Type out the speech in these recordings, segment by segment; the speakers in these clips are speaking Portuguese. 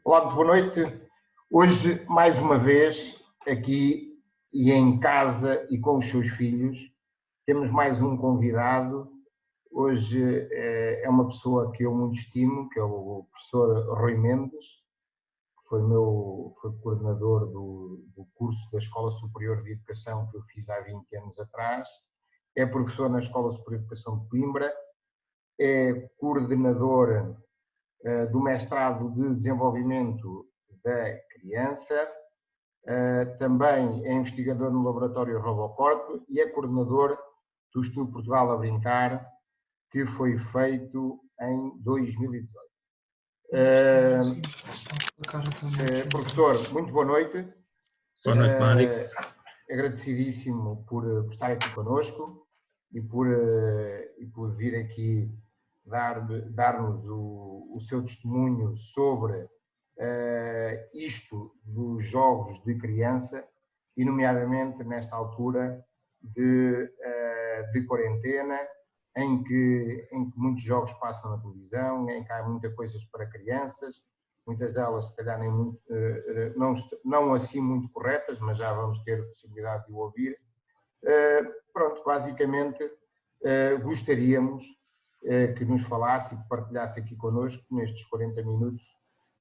Olá, muito boa noite. Hoje, mais uma vez, aqui e em casa e com os seus filhos, temos mais um convidado. Hoje é uma pessoa que eu muito estimo, que é o professor Rui Mendes, que foi coordenador do curso da Escola Superior de Educação que eu fiz há 20 anos atrás. É professor na Escola Superior de Educação de Coimbra, é coordenador do mestrado de desenvolvimento da criança, também é investigador no laboratório Robocorp e é coordenador do Estudo Portugal a Brincar, que foi feito em 2018. Professor, muito boa noite. Boa noite, Mário. Agradecidíssimo por estar aqui connosco e por vir aqui dar-nos o seu testemunho sobre isto dos jogos de criança e, nomeadamente, nesta altura de quarentena, em que muitos jogos passam na televisão, em que há muitas coisas para crianças, muitas delas, se calhar, nem muito, não assim muito corretas, mas já vamos ter a possibilidade de o ouvir. Pronto, basicamente, gostaríamos que nos falasse e que partilhasse aqui connosco, nestes 40 minutos,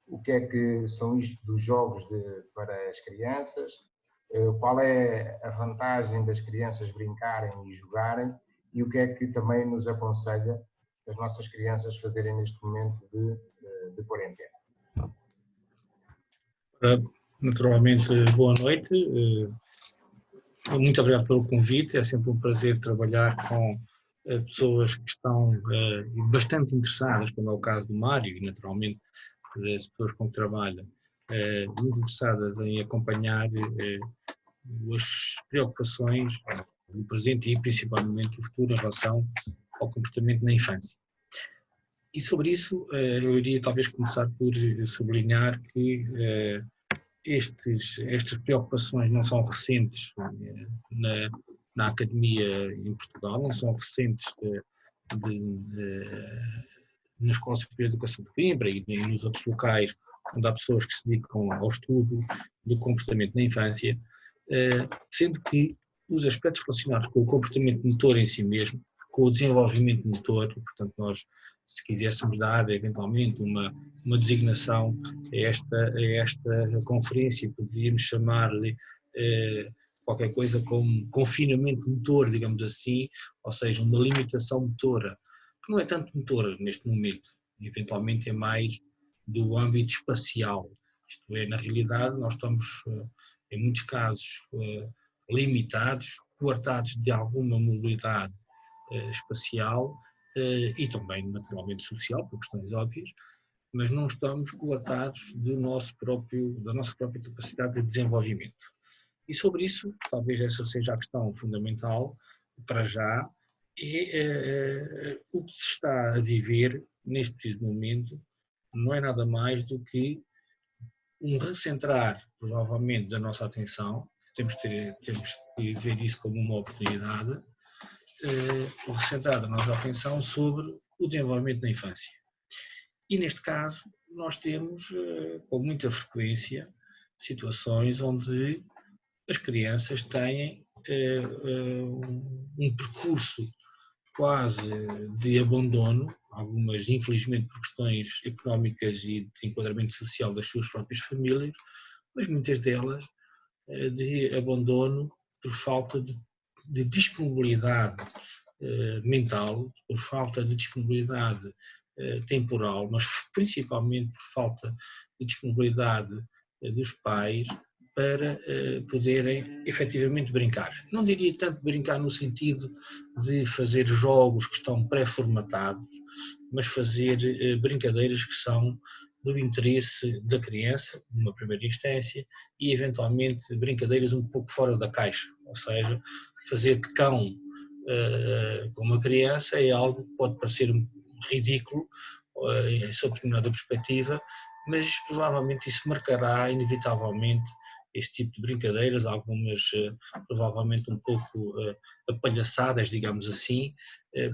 o que é que são isto dos jogos para as crianças, qual é a vantagem das crianças brincarem e jogarem e o que é que também nos aconselha as nossas crianças fazerem neste momento de quarentena. Naturalmente, boa noite. Muito obrigado pelo convite. É sempre um prazer trabalhar com pessoas que estão bastante interessadas, como é o caso do Mário, e naturalmente as pessoas com que trabalha, muito interessadas em acompanhar as preocupações do presente e principalmente do futuro em relação ao comportamento na infância. E sobre isso eu iria talvez começar por sublinhar que estas preocupações não são recentes na academia em Portugal, não são recentes na Escola Superior de Educação de Coimbra e nos outros locais onde há pessoas que se dedicam ao estudo do comportamento na infância, sendo que os aspectos relacionados com o comportamento motor em si mesmo, com o desenvolvimento motor, portanto nós, se quiséssemos dar eventualmente uma designação a esta conferência, poderíamos chamar-lhe qualquer coisa como confinamento motor, digamos assim, ou seja, uma limitação motora, que não é tanto motora neste momento, eventualmente é mais do âmbito espacial. Isto é, na realidade, nós estamos, em muitos casos, limitados, coartados de alguma mobilidade espacial e também, naturalmente, social, por questões óbvias, mas não estamos coartados da nossa própria capacidade de desenvolvimento. E sobre isso, talvez essa seja a questão fundamental, para já, é o que se está a viver neste preciso momento não é nada mais do que um recentrar, provavelmente, da nossa atenção, temos que ver isso como uma oportunidade, o recentrar da nossa atenção sobre o desenvolvimento na infância. E neste caso, nós temos, com muita frequência, situações onde as crianças têm um percurso quase de abandono, algumas infelizmente por questões económicas e de enquadramento social das suas próprias famílias, mas muitas delas de abandono por falta de disponibilidade mental, por falta de disponibilidade temporal, mas principalmente por falta de disponibilidade dos pais para poderem efetivamente brincar. Não diria tanto brincar no sentido de fazer jogos que estão pré-formatados, mas fazer brincadeiras que são do interesse da criança, numa primeira instância, e eventualmente brincadeiras um pouco fora da caixa, ou seja, fazer de cão com uma criança é algo que pode parecer ridículo sob determinada perspectiva, mas provavelmente isso marcará inevitavelmente esse tipo de brincadeiras, algumas provavelmente um pouco apalhaçadas, digamos assim.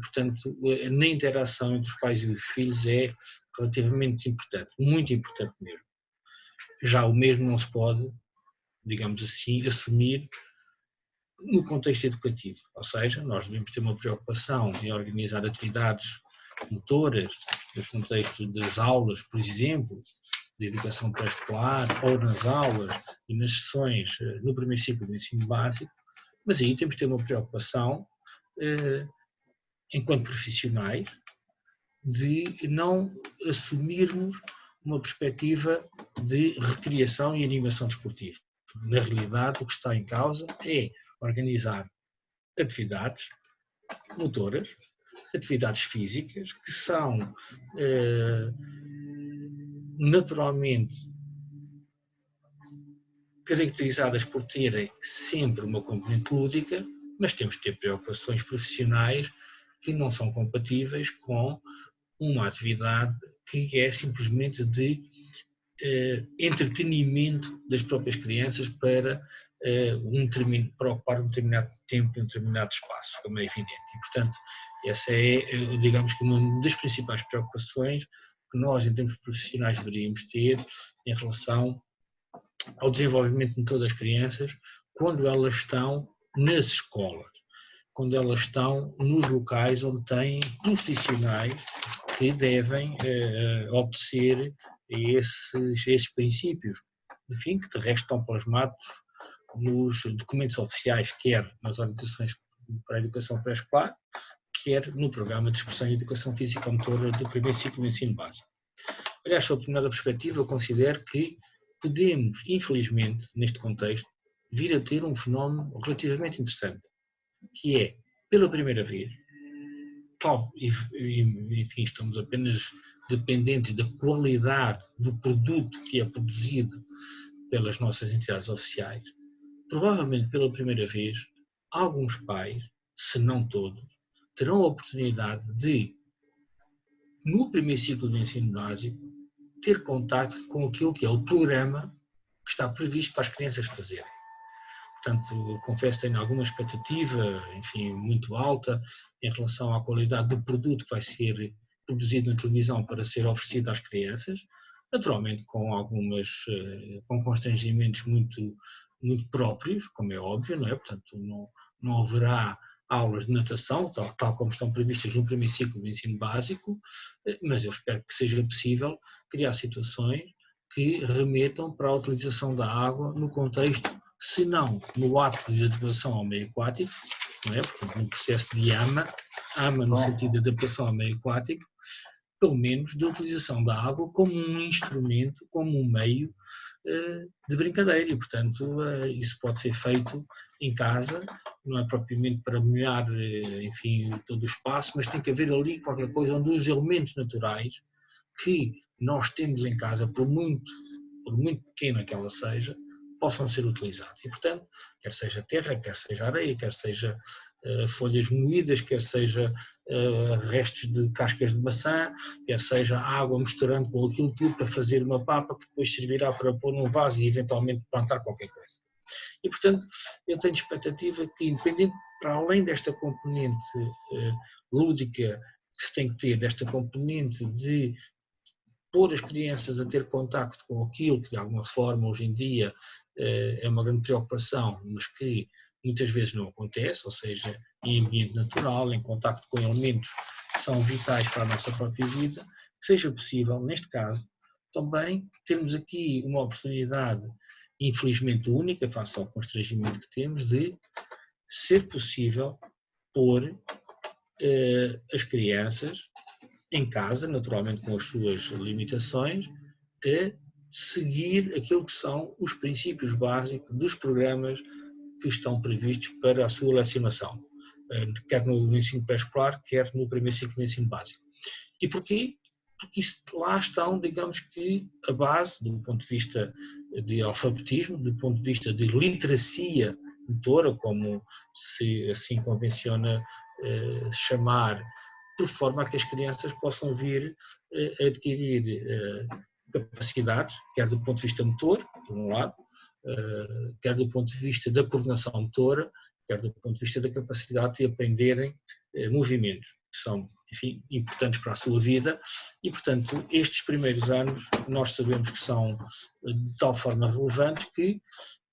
Portanto, na interação entre os pais e os filhos é relativamente importante, muito importante mesmo. já o mesmo não se pode, digamos assim, assumir no contexto educativo. Ou seja, nós devemos ter uma preocupação em organizar atividades motoras no contexto das aulas, por exemplo, de educação pré-escolar, ou nas aulas e nas sessões no primeiro ciclo do ensino básico, mas aí temos de ter uma preocupação, enquanto profissionais, de não assumirmos uma perspectiva de recriação e animação desportiva. Na realidade, o que está em causa é organizar atividades motoras, atividades físicas, que são naturalmente caracterizadas por terem sempre uma componente lúdica, mas temos de ter preocupações profissionais que não são compatíveis com uma atividade que é simplesmente de entretenimento das próprias crianças para ocupar um determinado tempo e um determinado espaço, como é evidente. E, portanto, essa é, digamos que, uma das principais preocupações que nós, em termos profissionais, deveríamos ter em relação ao desenvolvimento de todas as crianças quando elas estão nas escolas, quando elas estão nos locais onde têm profissionais que devem obedecer a esses princípios, enfim, que de resto estão plasmados nos documentos oficiais, quer nas orientações para a educação pré-escolar, quer no programa de expressão e educação física-motora do primeiro ciclo do ensino básico. Aliás, sob determinada perspectiva, eu considero que podemos, infelizmente, neste contexto, vir a ter um fenómeno relativamente interessante, que é, pela primeira vez, enfim, estamos apenas dependentes da qualidade do produto que é produzido pelas nossas entidades oficiais, provavelmente pela primeira vez, alguns pais, se não todos, terão a oportunidade de, no primeiro ciclo do ensino básico, ter contato com aquilo que é o programa que está previsto para as crianças fazerem. Portanto, confesso que tenho alguma expectativa, enfim, muito alta em relação à qualidade do produto que vai ser produzido na televisão para ser oferecido às crianças, naturalmente com com constrangimentos muito próprios, como é óbvio, não é? Portanto, não haverá aulas de natação, tal como estão previstas no primeiro ciclo do ensino básico, mas eu espero que seja possível criar situações que remetam para a utilização da água no contexto, se não no ato de adaptação ao meio aquático, não é? Portanto, no processo de AMA no sentido de adaptação ao meio aquático, pelo menos de utilização da água como um instrumento, como um meio de brincadeira e, portanto, isso pode ser feito em casa, não é propriamente para molhar, enfim, todo o espaço, mas tem que haver ali qualquer coisa onde os elementos naturais que nós temos em casa, por muito pequena que ela seja, possam ser utilizados. E, portanto, quer seja terra, quer seja areia, quer seja folhas moídas, quer seja restos de cascas de maçã, quer seja água misturando com aquilo tudo para fazer uma papa que depois servirá para pôr num vaso e eventualmente plantar qualquer coisa. E, portanto, eu tenho expectativa que, independente, para além desta componente lúdica que se tem que ter, desta componente de pôr as crianças a ter contacto com aquilo que, de alguma forma, hoje em dia é uma grande preocupação, mas que muitas vezes não acontece, ou seja, em ambiente natural, em contacto com elementos que são vitais para a nossa própria vida, que seja possível, neste caso, também termos aqui uma oportunidade, infelizmente única, face ao constrangimento que temos, de ser possível pôr as crianças em casa, naturalmente com as suas limitações, a seguir aquilo que são os princípios básicos dos programas que estão previstos para a sua lecionação, quer no ensino pré-escolar, quer no primeiro ciclo de ensino básico. E porquê? Porque lá estão, digamos que, a base, do ponto de vista de alfabetismo, do ponto de vista de literacia motora, como se assim convenciona chamar, por forma a que as crianças possam vir a adquirir capacidades, quer do ponto de vista motor, por um lado, quer do ponto de vista da coordenação motora, quer do ponto de vista da capacidade de aprenderem movimentos que são, enfim, importantes para a sua vida e, portanto, estes primeiros anos nós sabemos que são de tal forma relevantes que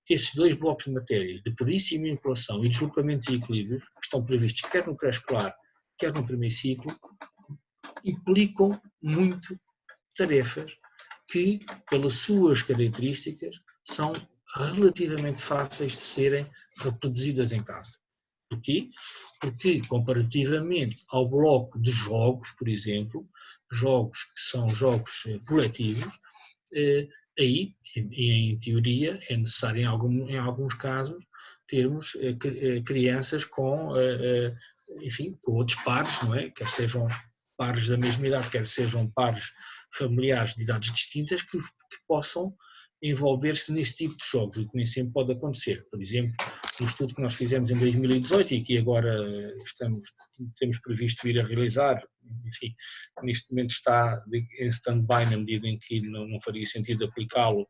esses 2 blocos de matérias, de perícia e manipulação e deslocamentos e equilíbrios, que estão previstos quer no pré-escolar, quer no primeiro ciclo, implicam muito tarefas que, pelas suas características, são relativamente fáceis de serem reproduzidas em casa. Porquê? Porque, comparativamente ao bloco de jogos, por exemplo, jogos que são jogos coletivos, aí, em teoria, é necessário, em alguns casos, termos crianças com, enfim, com outros pares, não é? Quer sejam pares da mesma idade, quer sejam pares familiares de idades distintas, que possam envolver-se nesse tipo de jogos, o que nem sempre pode acontecer. Por exemplo, no estudo que nós fizemos em 2018 e que agora temos previsto vir a realizar, enfim, neste momento está em stand-by na medida em que não faria sentido aplicá-lo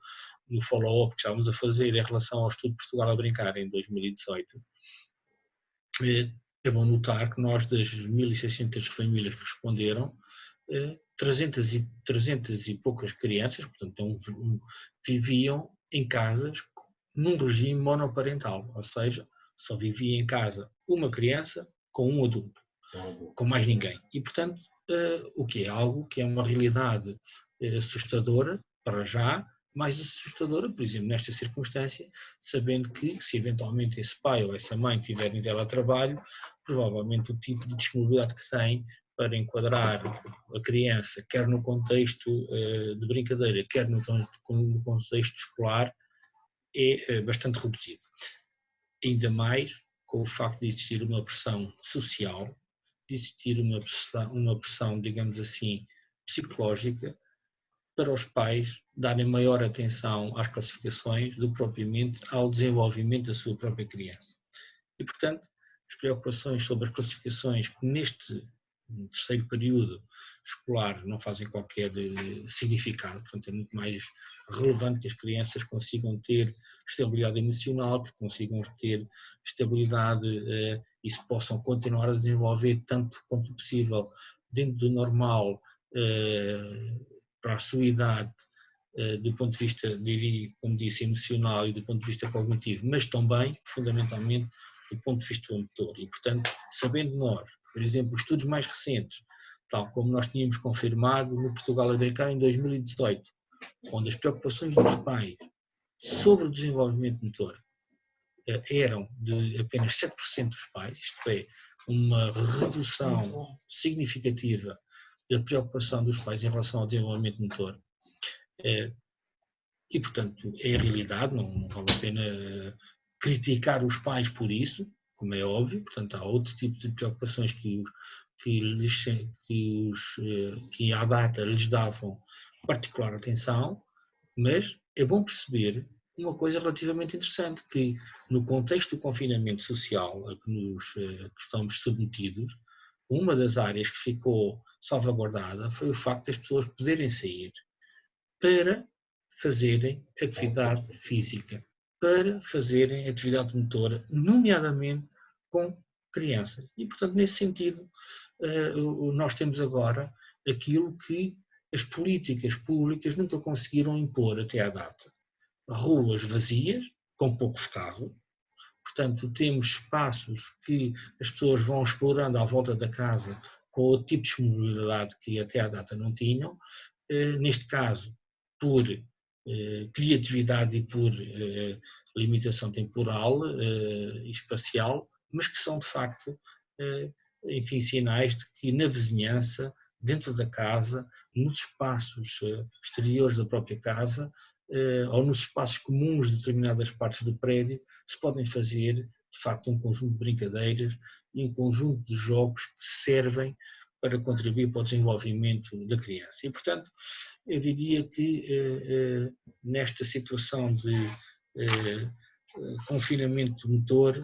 no follow-up que estávamos a fazer em relação ao estudo de Portugal a Brincar em 2018. É bom notar que nós, das 1.600 famílias que responderam, 300 e poucas crianças, portanto, viviam em casas num regime monoparental, ou seja, só vivia em casa uma criança com um adulto, com mais ninguém. E, portanto, o que é algo que é uma realidade assustadora, para já, mais assustadora, por exemplo, nesta circunstância, sabendo que, se eventualmente esse pai ou essa mãe tiverem dela trabalho, provavelmente o tipo de disponibilidade que tem para enquadrar a criança, quer no contexto de brincadeira, quer no contexto escolar, é bastante reduzido. Ainda mais com o facto de existir uma pressão social, de existir uma pressão, digamos assim, psicológica, para os pais darem maior atenção às classificações do que propriamente ao desenvolvimento da sua própria criança. E, portanto, as preocupações sobre as classificações que neste terceiro período escolar não fazem qualquer significado, portanto é muito mais relevante que as crianças consigam ter estabilidade emocional, que consigam ter estabilidade e se possam continuar a desenvolver tanto quanto possível dentro do normal para a sua idade, do ponto de vista, diria, como disse, emocional e do ponto de vista cognitivo, mas também, fundamentalmente, do ponto de vista motor. E, portanto, sabendo nós, por exemplo, estudos mais recentes, tal como nós tínhamos confirmado no Portugal a Brincar em 2018, onde as preocupações dos pais sobre o desenvolvimento motor eram de apenas 7% dos pais, isto é, uma redução significativa da preocupação dos pais em relação ao desenvolvimento motor. E, portanto, é a realidade, não vale a pena criticar os pais por isso, como é óbvio, portanto, há outro tipo de preocupações que à data lhes davam particular atenção, mas é bom perceber uma coisa relativamente interessante, que no contexto do confinamento social a que estamos submetidos, uma das áreas que ficou salvaguardada foi o facto das pessoas poderem sair para fazerem atividade física, para fazerem atividade motora, nomeadamente com crianças. E, portanto, nesse sentido, nós temos agora aquilo que as políticas públicas nunca conseguiram impor até à data. Ruas vazias, com poucos carros, portanto, temos espaços que as pessoas vão explorando à volta da casa com outro tipo de disponibilidade que até à data não tinham, neste caso, por criatividade e por limitação temporal e espacial, mas que são de facto, enfim, sinais de que na vizinhança, dentro da casa, nos espaços exteriores da própria casa ou nos espaços comuns de determinadas partes do prédio, se podem fazer de facto um conjunto de brincadeiras e um conjunto de jogos que servem para contribuir para o desenvolvimento da criança. E, portanto, eu diria que nesta situação de confinamento motor,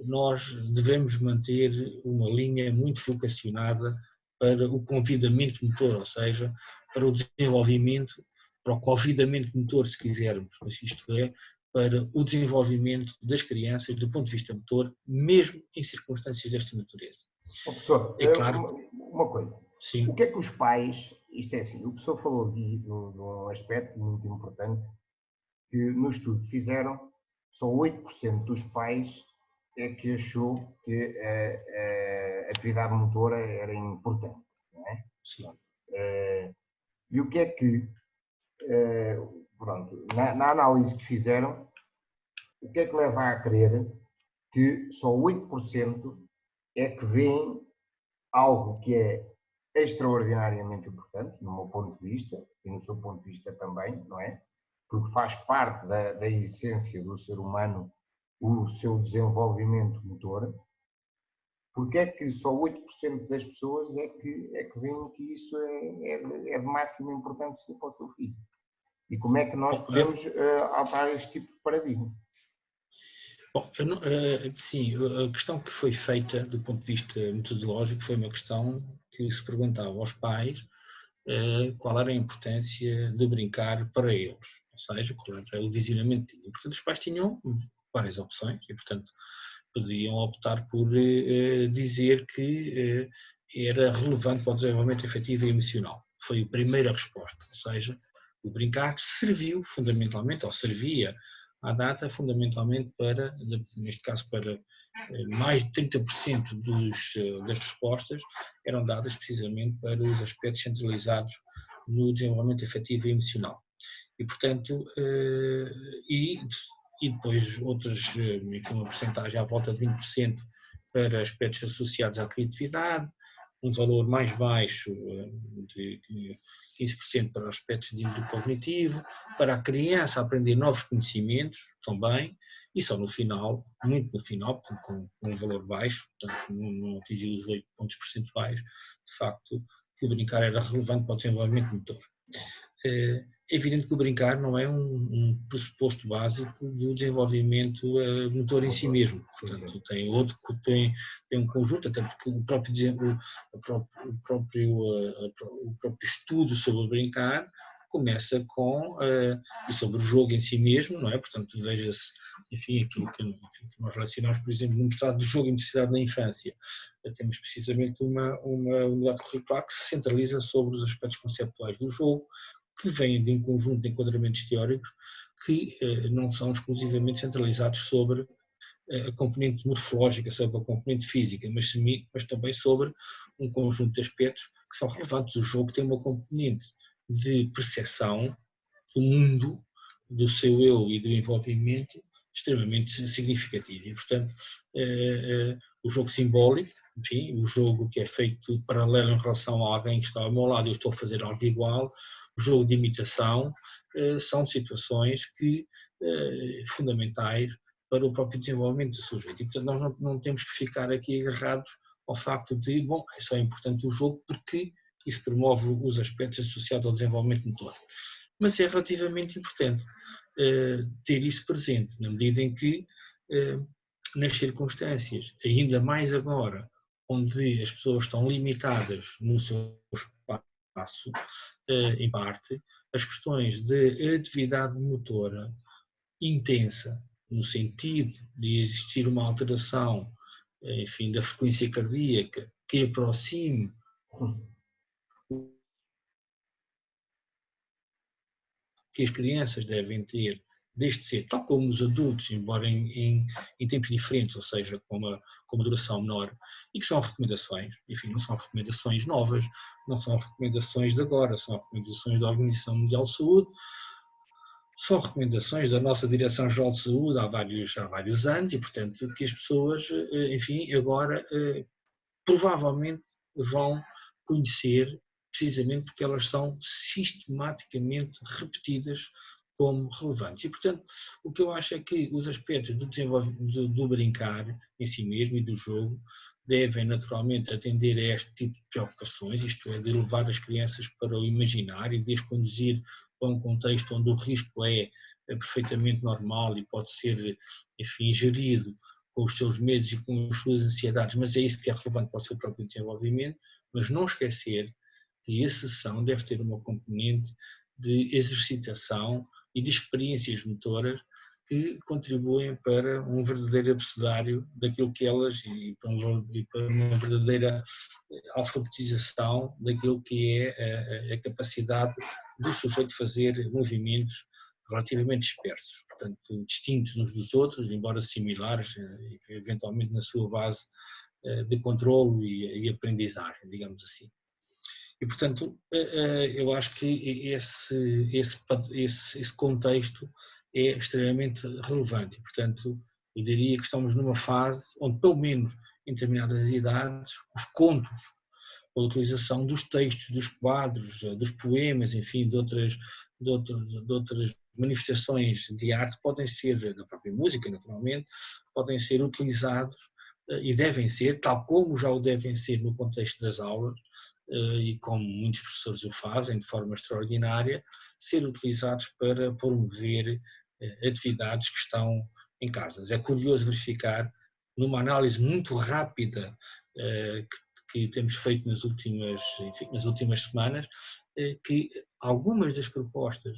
nós devemos manter uma linha muito vocacionada para o convidamento motor, ou seja, para o desenvolvimento, para o convidamento motor, se quisermos, isto é, para o desenvolvimento das crianças do ponto de vista motor, mesmo em circunstâncias desta natureza. Professor, É claro, uma coisa. sim, O que é que os pais, isto é assim, o professor falou aqui de um aspecto muito importante, que no estudo que fizeram, só 8% dos pais é que achou que a atividade motora era importante, não é? sim. E o que é que, pronto, na análise que fizeram, o que é que leva a crer que só 8% é que veem algo que é extraordinariamente importante, no meu ponto de vista, e no seu ponto de vista também, não é? Porque faz parte da essência do ser humano o seu desenvolvimento motor. Porque é que só 8% das pessoas é que veem que isso é de máxima importância para o seu filho? E como é que nós Bom, podemos alterar este tipo de paradigma? bom, sim, a questão que foi feita do ponto de vista metodológico foi uma questão que se perguntava aos pais qual era a importância de brincar para eles, ou seja, qual era o visionamento. E, portanto, os pais tinham várias opções e, portanto, podiam optar por dizer que era relevante para o desenvolvimento efetivo e emocional. Foi a primeira resposta, ou seja, o brincar serviu fundamentalmente, ou servia à data fundamentalmente para, neste caso, para mais de 30% das respostas eram dadas precisamente para os aspectos centralizados no desenvolvimento efetivo e emocional. E, portanto, e depois outras, enfim, uma porcentagem à volta de 20% para aspectos associados à criatividade, um valor mais baixo de 15% para aspectos de índole cognitivo, para a criança aprender novos conhecimentos também, e só no final, muito no final, portanto, com um valor baixo, portanto, não atingiu os 8 pontos percentuais, de facto, que o brincar era relevante para o desenvolvimento motor. É evidente que o brincar não é um pressuposto básico do desenvolvimento motor em si mesmo. Portanto, tem outro que tem um conjunto, até porque o próprio estudo sobre o brincar começa com, e sobre o jogo em si mesmo, não é? Portanto, veja-se, enfim, aquilo que nós relacionamos, por exemplo, no mestrado de jogo e necessidade na infância. Temos precisamente uma unidade curricular que se centraliza sobre os aspectos conceptuais do jogo, que vêm de um conjunto de enquadramentos teóricos que não são exclusivamente centralizados sobre a componente morfológica, sobre a componente física, mas também sobre um conjunto de aspectos que são relevantes. O jogo tem uma componente de percepção do mundo, do seu eu e do envolvimento extremamente significativa. E, portanto, o jogo simbólico, enfim, o jogo que é feito paralelo em relação a alguém que está ao meu lado e eu estou a fazer algo igual, o jogo de imitação, são situações que fundamentais para o próprio desenvolvimento do sujeito. E, portanto, nós não temos que ficar aqui agarrados ao facto de, bom, é só importante o jogo porque isso promove os aspectos associados ao desenvolvimento motor. Mas é relativamente importante ter isso presente, na medida em que, nas circunstâncias, ainda mais agora, onde as pessoas estão limitadas no seu espaço, em parte, as questões de atividade motora intensa, no sentido de existir uma alteração, enfim, da frequência cardíaca que aproxime que as crianças devem ter desde cedo, tal como os adultos, embora em tempos diferentes, ou seja, com uma duração menor, e que são recomendações, enfim, não são recomendações novas, não são recomendações de agora, são recomendações da Organização Mundial de Saúde, são recomendações da nossa Direção-Geral de Saúde há vários anos e, portanto, que as pessoas, enfim, agora provavelmente vão conhecer precisamente porque elas são sistematicamente repetidas como relevantes. E, portanto, o que eu acho é que os aspectos do desenvolvimento do brincar em si mesmo e do jogo devem naturalmente atender a este tipo de preocupações, isto é, de levar as crianças para o imaginário e de as conduzir para um contexto onde o risco é perfeitamente normal e pode ser, enfim, gerido com os seus medos e com as suas ansiedades, mas é isso que é relevante para o seu próprio desenvolvimento, mas não esquecer que a sessão deve ter uma componente de exercitação e de experiências motoras que contribuem para um verdadeiro abecedário daquilo que elas, e para uma verdadeira alfabetização daquilo que é a capacidade do sujeito fazer movimentos relativamente dispersos, portanto distintos uns dos outros, embora similares, eventualmente na sua base de controlo e aprendizagem, digamos assim. E, portanto, eu acho que esse contexto é extremamente relevante. E, portanto, eu diria que estamos numa fase onde, pelo menos em determinadas idades, os contos, a utilização dos textos, dos quadros, dos poemas, enfim, de outras manifestações de arte podem ser, da própria música, naturalmente, podem ser utilizados e devem ser, tal como já o devem ser no contexto das aulas, e como muitos professores o fazem de forma extraordinária, ser utilizados para promover atividades que estão em casas. É curioso verificar, numa análise muito rápida que temos feito nas últimas semanas, que algumas das propostas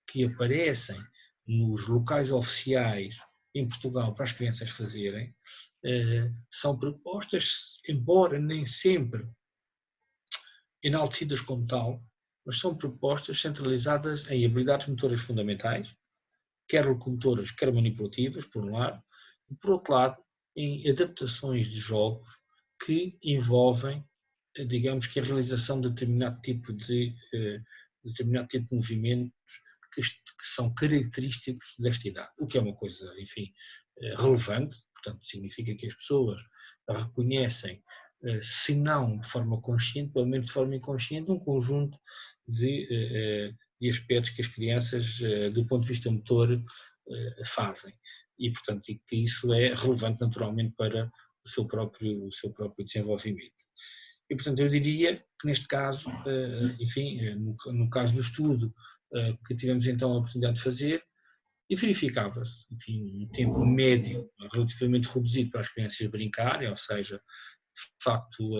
que aparecem nos locais oficiais em Portugal para as crianças fazerem são propostas, embora nem sempre enaltecidas como tal, mas são propostas centralizadas em habilidades motoras fundamentais, quer locomotoras, quer manipulativas, por um lado, e por outro lado, em adaptações de jogos que envolvem, digamos que a realização de determinado tipo de movimentos que são característicos desta idade, o que é uma coisa, enfim, relevante, portanto significa que as pessoas reconhecem, se não de forma consciente, pelo menos de forma inconsciente, um conjunto de aspectos que as crianças, do ponto de vista motor, fazem. E, portanto, que isso é relevante naturalmente para o seu próprio desenvolvimento. E, portanto, eu diria que neste caso, enfim, no caso do estudo que tivemos então a oportunidade de fazer, e verificava-se, enfim, um tempo médio relativamente reduzido para as crianças brincarem, ou seja, de facto,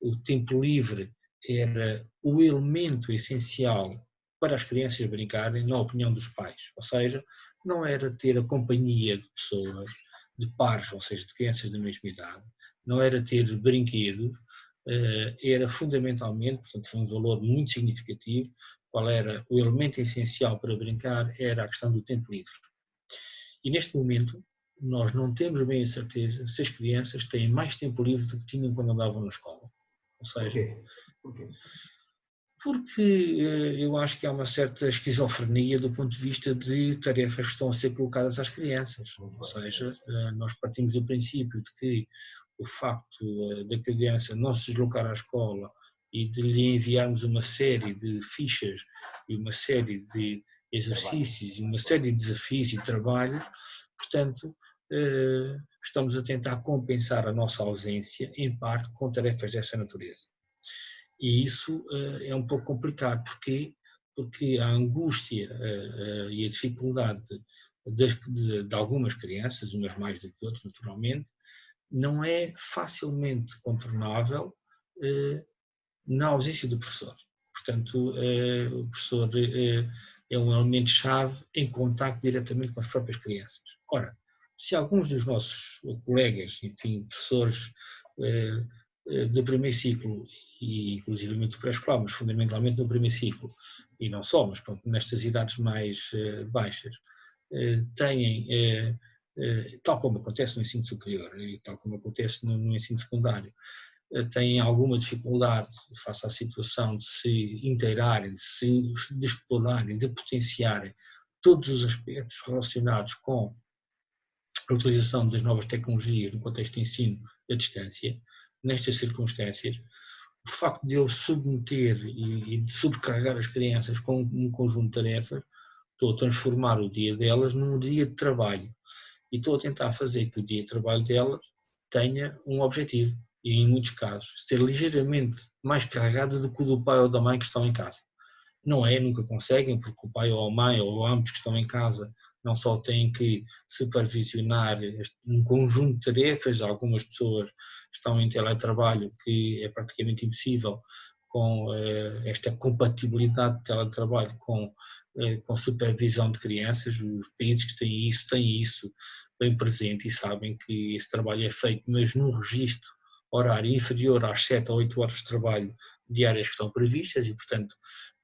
o tempo livre era o elemento essencial para as crianças brincarem, na opinião dos pais. Ou seja, não era ter a companhia de pessoas, de pares, ou seja, de crianças da mesma idade, não era ter brinquedos, era fundamentalmente, portanto, foi um valor muito significativo. Qual era o elemento essencial para brincar? Era a questão do tempo livre. E neste momento, nós não temos bem a certeza se as crianças têm mais tempo livre do que tinham quando andavam na escola. Ou seja, Porquê? Porque eu acho que há uma certa esquizofrenia do ponto de vista de tarefas que estão a ser colocadas às crianças. Ou seja, nós partimos do princípio de que o facto da criança não se deslocar à escola e de lhe enviarmos uma série de fichas e uma série de exercícios e uma série de desafios e trabalhos, portanto, estamos a tentar compensar a nossa ausência, em parte, com tarefas dessa natureza. E isso é um pouco complicado. Porquê? Porque a angústia e a dificuldade de algumas crianças, umas mais do que outras, naturalmente, não é facilmente contornável na ausência do professor. Portanto, o professor é um elemento-chave em contacto diretamente com as próprias crianças. Ora, se alguns dos nossos colegas, enfim, professores do primeiro ciclo, e inclusivamente do pré-escolar, mas fundamentalmente no primeiro ciclo, e não só, mas pronto, nestas idades mais baixas, têm, tal como acontece no ensino superior e tal como acontece no ensino secundário, têm alguma dificuldade face à situação de se inteirarem, de se explorarem, de potenciarem todos os aspectos relacionados com a utilização das novas tecnologias no contexto de ensino à distância. Nestas circunstâncias, o facto de eu submeter e de sobrecarregar as crianças com um conjunto de tarefas, estou a transformar o dia delas num dia de trabalho e estou a tentar fazer que o dia de trabalho delas tenha um objetivo e, em muitos casos, ser ligeiramente mais carregado do que o do pai ou da mãe que estão em casa. Não é, nunca conseguem, porque o pai ou a mãe ou ambos que estão em casa não só têm que supervisionar um conjunto de tarefas, algumas pessoas estão em teletrabalho que é praticamente impossível esta compatibilidade de teletrabalho com supervisão de crianças. Os países que têm isso bem presente e sabem que esse trabalho é feito, mas num registro horário inferior às 7 a 8 horas de trabalho diárias que estão previstas e, portanto,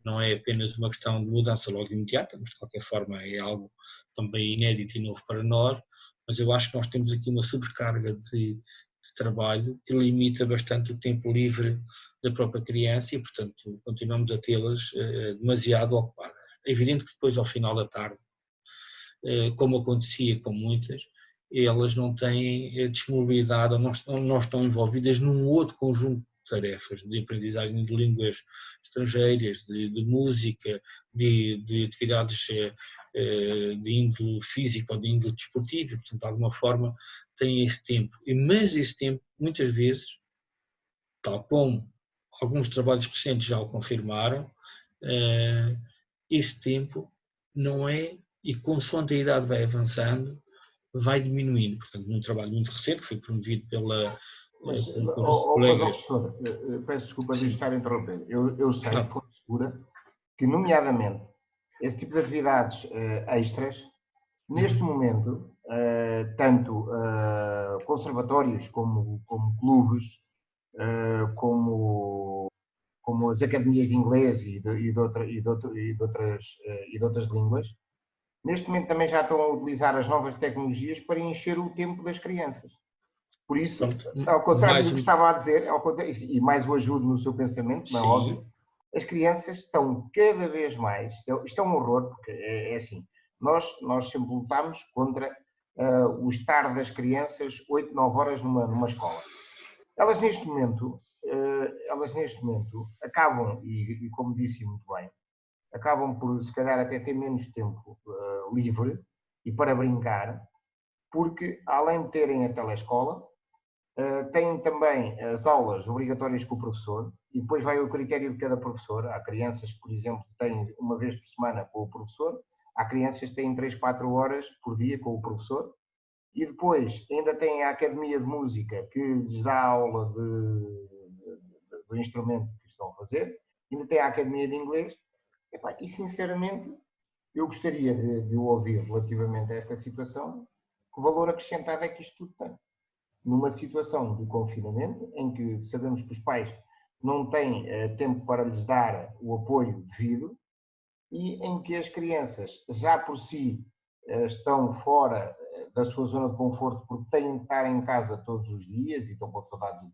não é apenas uma questão de mudança logo imediata, mas de qualquer forma é algo também inédito e novo para nós, mas eu acho que nós temos aqui uma sobrecarga de trabalho que limita bastante o tempo livre da própria criança e, portanto, continuamos a tê-las demasiado ocupadas. É evidente que depois, ao final da tarde, como acontecia com muitas, elas não têm disponibilidade ou não estão envolvidas num outro conjunto de tarefas, de aprendizagem de línguas estrangeiras, de música, de atividades de índole física ou de índole desportiva, portanto, de alguma forma têm esse tempo. Mas esse tempo, muitas vezes, tal como alguns trabalhos recentes já o confirmaram, esse tempo não é, e consoante a idade vai avançando, vai diminuindo. Portanto, num trabalho muito recente, que foi promovido pelo conjunto de colegas. Professor, peço desculpa de estar a interromper. Eu sei, de fonte segura, que, nomeadamente, esse tipo de atividades extras, neste momento, tanto conservatórios como clubes, como as academias de inglês e de outras línguas, neste momento também já estão a utilizar as novas tecnologias para encher o tempo das crianças. Por isso, ao contrário do que estava a dizer, e mais o ajudo no seu pensamento, não é óbvio, as crianças estão cada vez mais, isto é um horror, porque é assim, nós sempre lutamos contra o estar das crianças 8, 9 horas numa escola. Elas neste momento acabam, e como disse muito bem, acabam por, se calhar, até ter menos tempo livre e para brincar, porque, além de terem a telescola, têm também as aulas obrigatórias com o professor, e depois vai o critério de cada professor. Há crianças que, por exemplo, têm uma vez por semana com o professor, há crianças que têm 3, 4 horas por dia com o professor, e depois ainda têm a academia de música, que lhes dá aula do instrumento que estão a fazer, ainda tem a academia de inglês. E, sinceramente, eu gostaria de ouvir relativamente a esta situação, que valor acrescentado é que isto tudo tem. Numa situação de confinamento, em que sabemos que os pais não têm tempo para lhes dar o apoio devido, e em que as crianças já por si estão fora da sua zona de conforto porque têm de estar em casa todos os dias e estão com saudades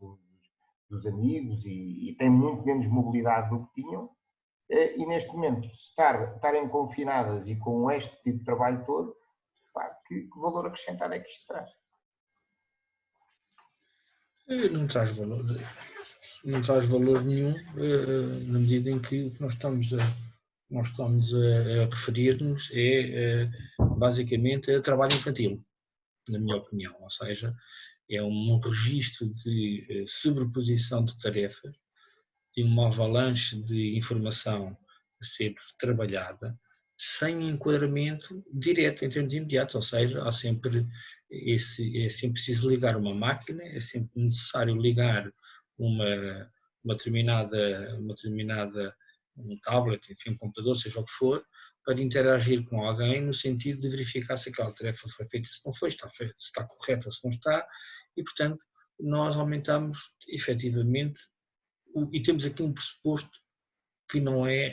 dos amigos e têm muito menos mobilidade do que tinham, e neste momento estarem confinadas e com este tipo de trabalho todo, que valor acrescentado é que isto traz? Não traz valor nenhum, na medida em que o que nós estamos a referir-nos é basicamente a trabalho infantil, na minha opinião, ou seja, é um registro de sobreposição de tarefas, de uma avalanche de informação a ser trabalhada, sem enquadramento direto em termos imediatos, ou seja, é sempre preciso ligar uma máquina, é sempre necessário ligar uma determinada um tablet, enfim, um computador, seja o que for, para interagir com alguém no sentido de verificar se aquela tarefa foi feita, se não foi, se está correta, se não está, e, portanto, nós aumentamos efetivamente, e temos aqui um pressuposto que não é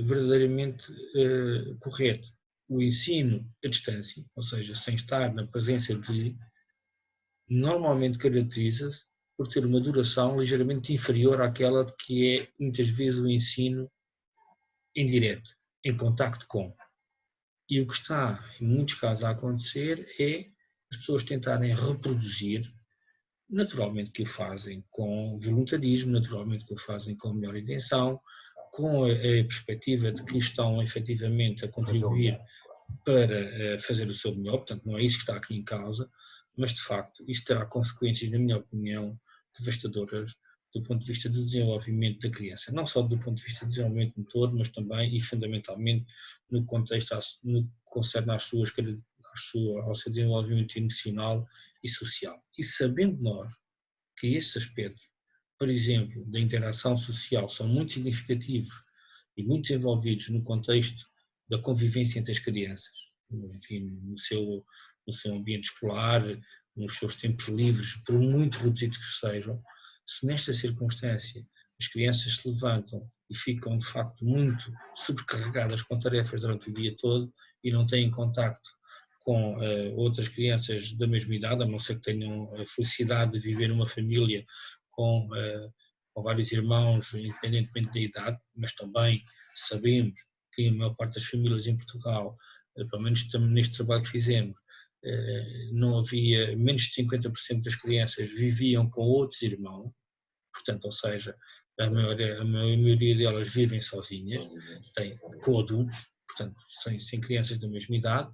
verdadeiramente correto. O ensino à distância, ou seja, sem estar na presença de, normalmente caracteriza-se por ter uma duração ligeiramente inferior àquela que é, muitas vezes, o ensino em direto, em contacto com. E o que está, em muitos casos, a acontecer é as pessoas tentarem reproduzir, naturalmente que o fazem com voluntarismo, naturalmente que o fazem com melhor intenção, com a perspectiva de que estão efetivamente a contribuir para fazer o seu melhor, portanto não é isso que está aqui em causa, mas de facto isso terá consequências, na minha opinião, devastadoras do ponto de vista do desenvolvimento da criança, não só do ponto de vista do desenvolvimento motor, mas também e fundamentalmente no contexto, no que concerne ao seu desenvolvimento emocional e social. E sabendo nós que esse aspecto por exemplo, da interação social são muito significativos e muito desenvolvidos no contexto da convivência entre as crianças, enfim, no seu ambiente escolar, nos seus tempos livres, por muito reduzidos que sejam, se nesta circunstância as crianças se levantam e ficam de facto muito sobrecarregadas com tarefas durante o dia todo e não têm contacto com outras crianças da mesma idade, a não ser que tenham a felicidade de viver numa família com vários irmãos, independentemente da idade, mas também sabemos que a maior parte das famílias em Portugal, pelo menos neste trabalho que fizemos, não havia, menos de 50% das crianças viviam com outros irmãos, portanto, ou seja, a maioria delas vivem sozinhas, com adultos, portanto, sem crianças da mesma idade,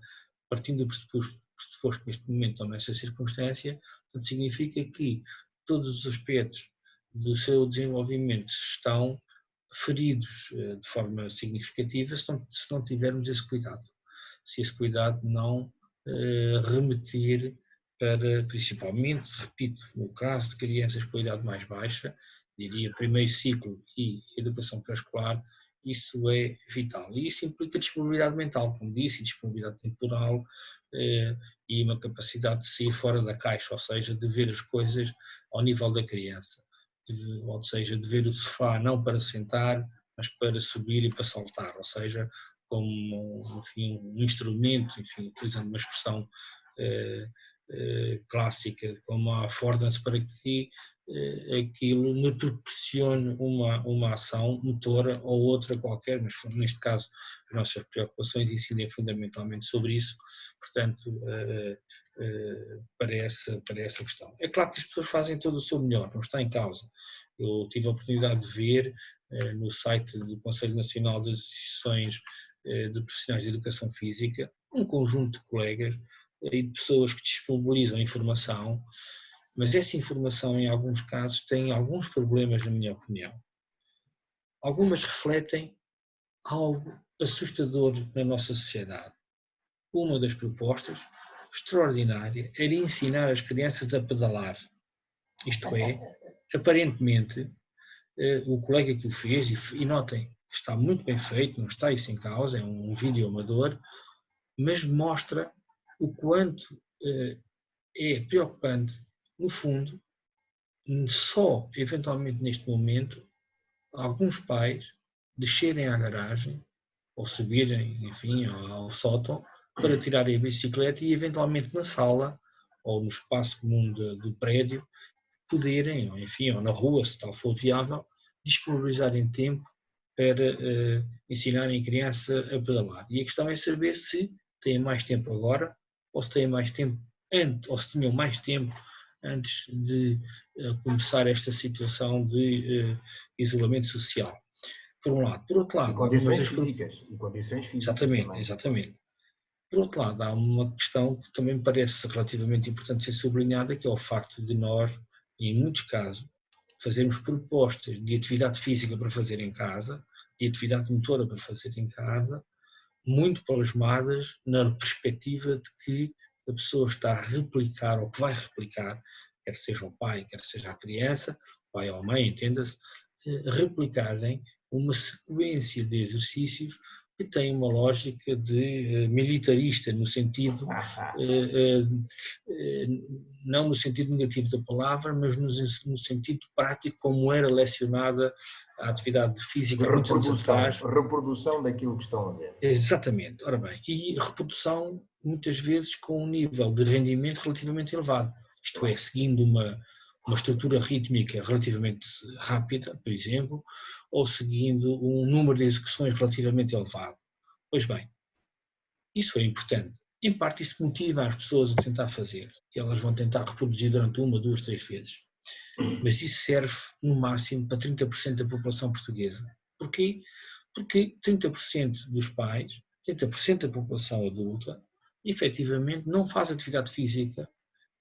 partindo do pressuposto que neste momento estão nessa circunstância, portanto, significa que todos os aspectos do seu desenvolvimento estão feridos de forma significativa se não tivermos esse cuidado. Se esse cuidado não remeter para, principalmente, repito, no caso de crianças com a idade mais baixa, diria primeiro ciclo e educação pré-escolar, isso é vital. E isso implica disponibilidade mental, como disse, disponibilidade temporal e uma capacidade de sair fora da caixa, ou seja, de ver as coisas ao nível da criança. Ou seja, de ver o sofá não para sentar, mas para subir e para saltar, ou seja, como enfim, um instrumento, enfim, utilizando uma expressão clássica, como a affordance, para que aquilo me proporcione uma ação motora ou outra qualquer, mas neste caso as nossas preocupações incidem fundamentalmente sobre isso, portanto, para essa questão. É claro que as pessoas fazem todo o seu melhor, não está em causa. Eu tive a oportunidade de ver no site do Conselho Nacional das Associações de Profissionais de Educação Física um conjunto de colegas e de pessoas que disponibilizam informação, mas essa informação, em alguns casos, tem alguns problemas, na minha opinião. Algumas refletem algo assustador na nossa sociedade. Uma das propostas, extraordinária, era ensinar as crianças a pedalar. Isto é, aparentemente, o colega que o fez, e notem, está muito bem feito, não está isso em causa, é um vídeo amador, mas mostra o quanto é preocupante, no fundo, só, eventualmente neste momento, alguns pais descerem à garagem ou subirem, enfim, ao sótão para tirarem a bicicleta e, eventualmente, na sala ou no espaço comum do prédio, poderem, enfim, ou na rua, se tal for viável, disponibilizarem tempo para ensinarem a criança a pedalar. E a questão é saber se têm mais tempo agora ou se têm mais tempo antes, ou se tinham mais tempo antes de começar esta situação de isolamento social. Por um lado. Por outro lado, e condições físicas. Exatamente, também. Exatamente. Por outro lado, há uma questão que também me parece relativamente importante ser sublinhada, que é o facto de nós, em muitos casos, fazermos propostas de atividade física para fazer em casa, de atividade motora para fazer em casa, muito plasmadas na perspectiva de que a pessoa está a replicar, ou que vai replicar, quer seja o pai, quer seja a criança, pai ou mãe, entenda-se, replicarem uma sequência de exercícios que tem uma lógica de militarista, no sentido, não no sentido negativo da palavra, mas no sentido prático, como era lecionada a atividade física há muitos anos atrás. Reprodução daquilo que estão a ver. Exatamente, ora bem, e reprodução muitas vezes com um nível de rendimento relativamente elevado, isto é, seguindo uma estrutura rítmica relativamente rápida, por exemplo, ou seguindo um número de execuções relativamente elevado. Pois bem, isso é importante. Em parte isso motiva as pessoas a tentar fazer, e elas vão tentar reproduzir durante 1, 2, 3 vezes. Mas isso serve no máximo para 30% da população portuguesa. Porquê? Porque 30% dos pais, 30% da população adulta, efetivamente não faz atividade física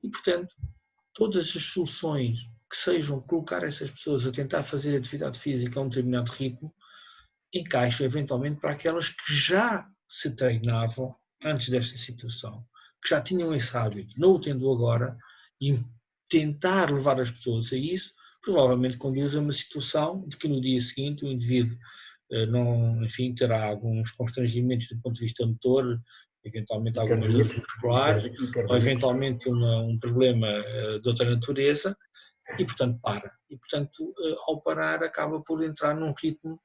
e, portanto, todas as soluções que sejam colocar essas pessoas a tentar fazer atividade física a um determinado ritmo, encaixam eventualmente para aquelas que já se treinavam antes desta situação, que já tinham esse hábito, não o tendo agora, e tentar levar as pessoas a isso provavelmente conduz a uma situação de que no dia seguinte o indivíduo não, enfim, terá alguns constrangimentos do ponto de vista motor, eventualmente algumas dores musculares, ou eventualmente um problema de outra natureza, e portanto para. E portanto, ao parar, acaba por entrar num ritmo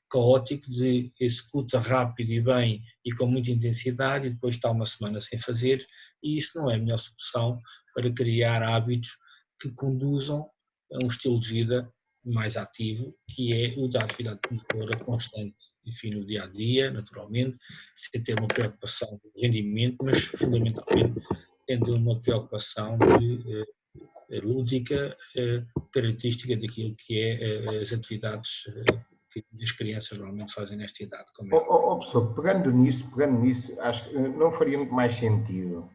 caótico de executa rápido e bem e com muita intensidade, e depois está uma semana sem fazer, e isso não é a melhor solução para criar hábitos que conduzam a um estilo de vida mais ativo, que é o da atividade motora constante, enfim, no dia a dia, naturalmente, sem ter uma preocupação de rendimento, mas fundamentalmente tendo uma preocupação lúdica, característica daquilo que é as atividades que as crianças normalmente fazem nesta idade. Professor, pegando nisso, acho que não faria muito mais sentido,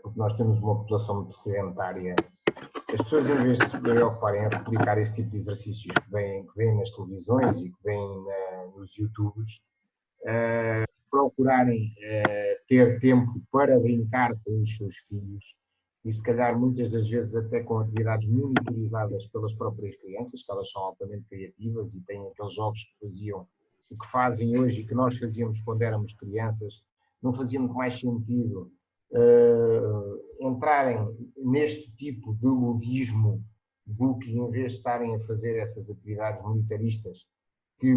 porque nós temos uma população muito sedentária. As pessoas, em vez de se preocuparem em replicar esse tipo de exercícios que vêm nas televisões e que vêm nos YouTubes, procurarem ter tempo para brincar com os seus filhos e, se calhar, muitas das vezes até com atividades monitorizadas pelas próprias crianças, que elas são altamente criativas e têm aqueles jogos que faziam o que fazem hoje e que nós fazíamos quando éramos crianças. Não fazia muito mais sentido entrarem neste tipo de ludismo do que, em vez de estarem a fazer essas atividades militaristas, que